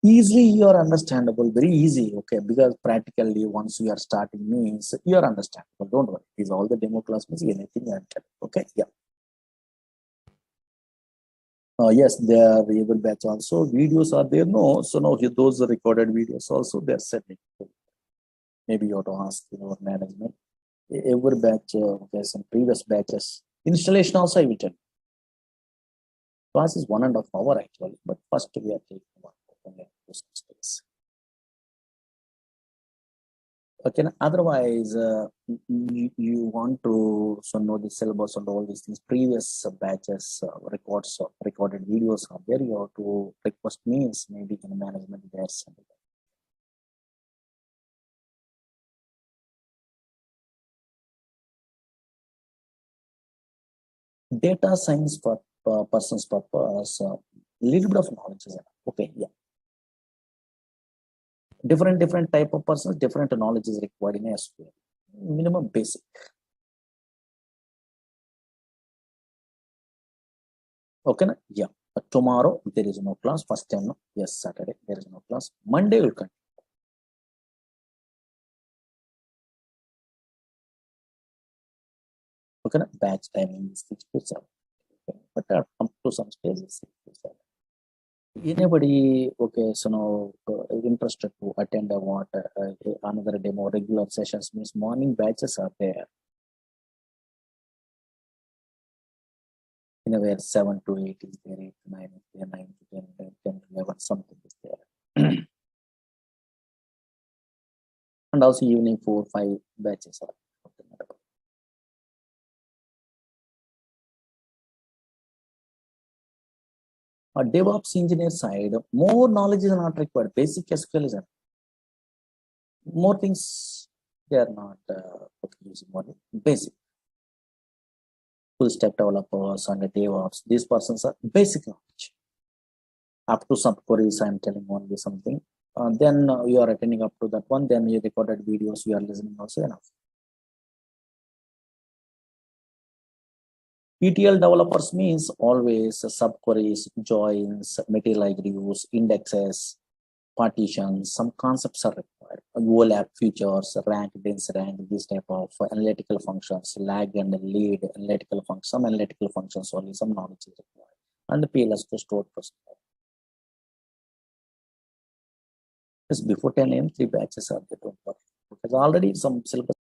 Easily you are understandable, very easy. Okay, because practically once you are starting means you are understandable. Don't worry. These all the demo class means anything I can. Okay, yeah. Yes, there are able batch also. Videos are there. No, so now those are recorded videos also they're sending. Maybe you have to ask your management. Every batch, okay, some previous batches. Installation also I will tell. Class is 1.5 hours actually, but first we are taking one. Okay, otherwise, you want to so know the syllabus and all these things. Previous batches records recorded videos are there. You have to request means maybe in management there. Data science for person's purpose. Little bit of knowledge is enough. Okay, yeah. Different type of persons, different knowledge is required in SQL. Minimum basic. Okay, na? Yeah. But tomorrow there is no class. First time, no? Yes, Saturday there is no class. Monday will continue. Okay, na? Batch timing is 6 to 7. Okay. But up to some stages 6 to 7. Anybody, okay, so now interested to attend another demo regular sessions means morning batches are there. In a way, 7 to 8 is there, 8 to 9 is there, 9 to 10, 10 to 11, something is there. And also evening 4, 5 batches are. DevOps engineer side, more knowledge is not required. Basic SQL is more things they are not using more basic. Full stack developers and DevOps, these persons are basic knowledge. Up to some queries, I'm telling only something. Then you are attending up to that one, then you recorded videos, you are listening also enough. ETL developers means always subqueries, joins, material reviews, indexes, partitions, some concepts are required. OLAP features, rank, dense rank, this type of analytical functions, lag and lead analytical functions, some analytical functions only, some knowledge is required. And the PLS to stored procedure. Yes, before 10 a.m., 3 batches are there. Don't worry. Because already some syllabus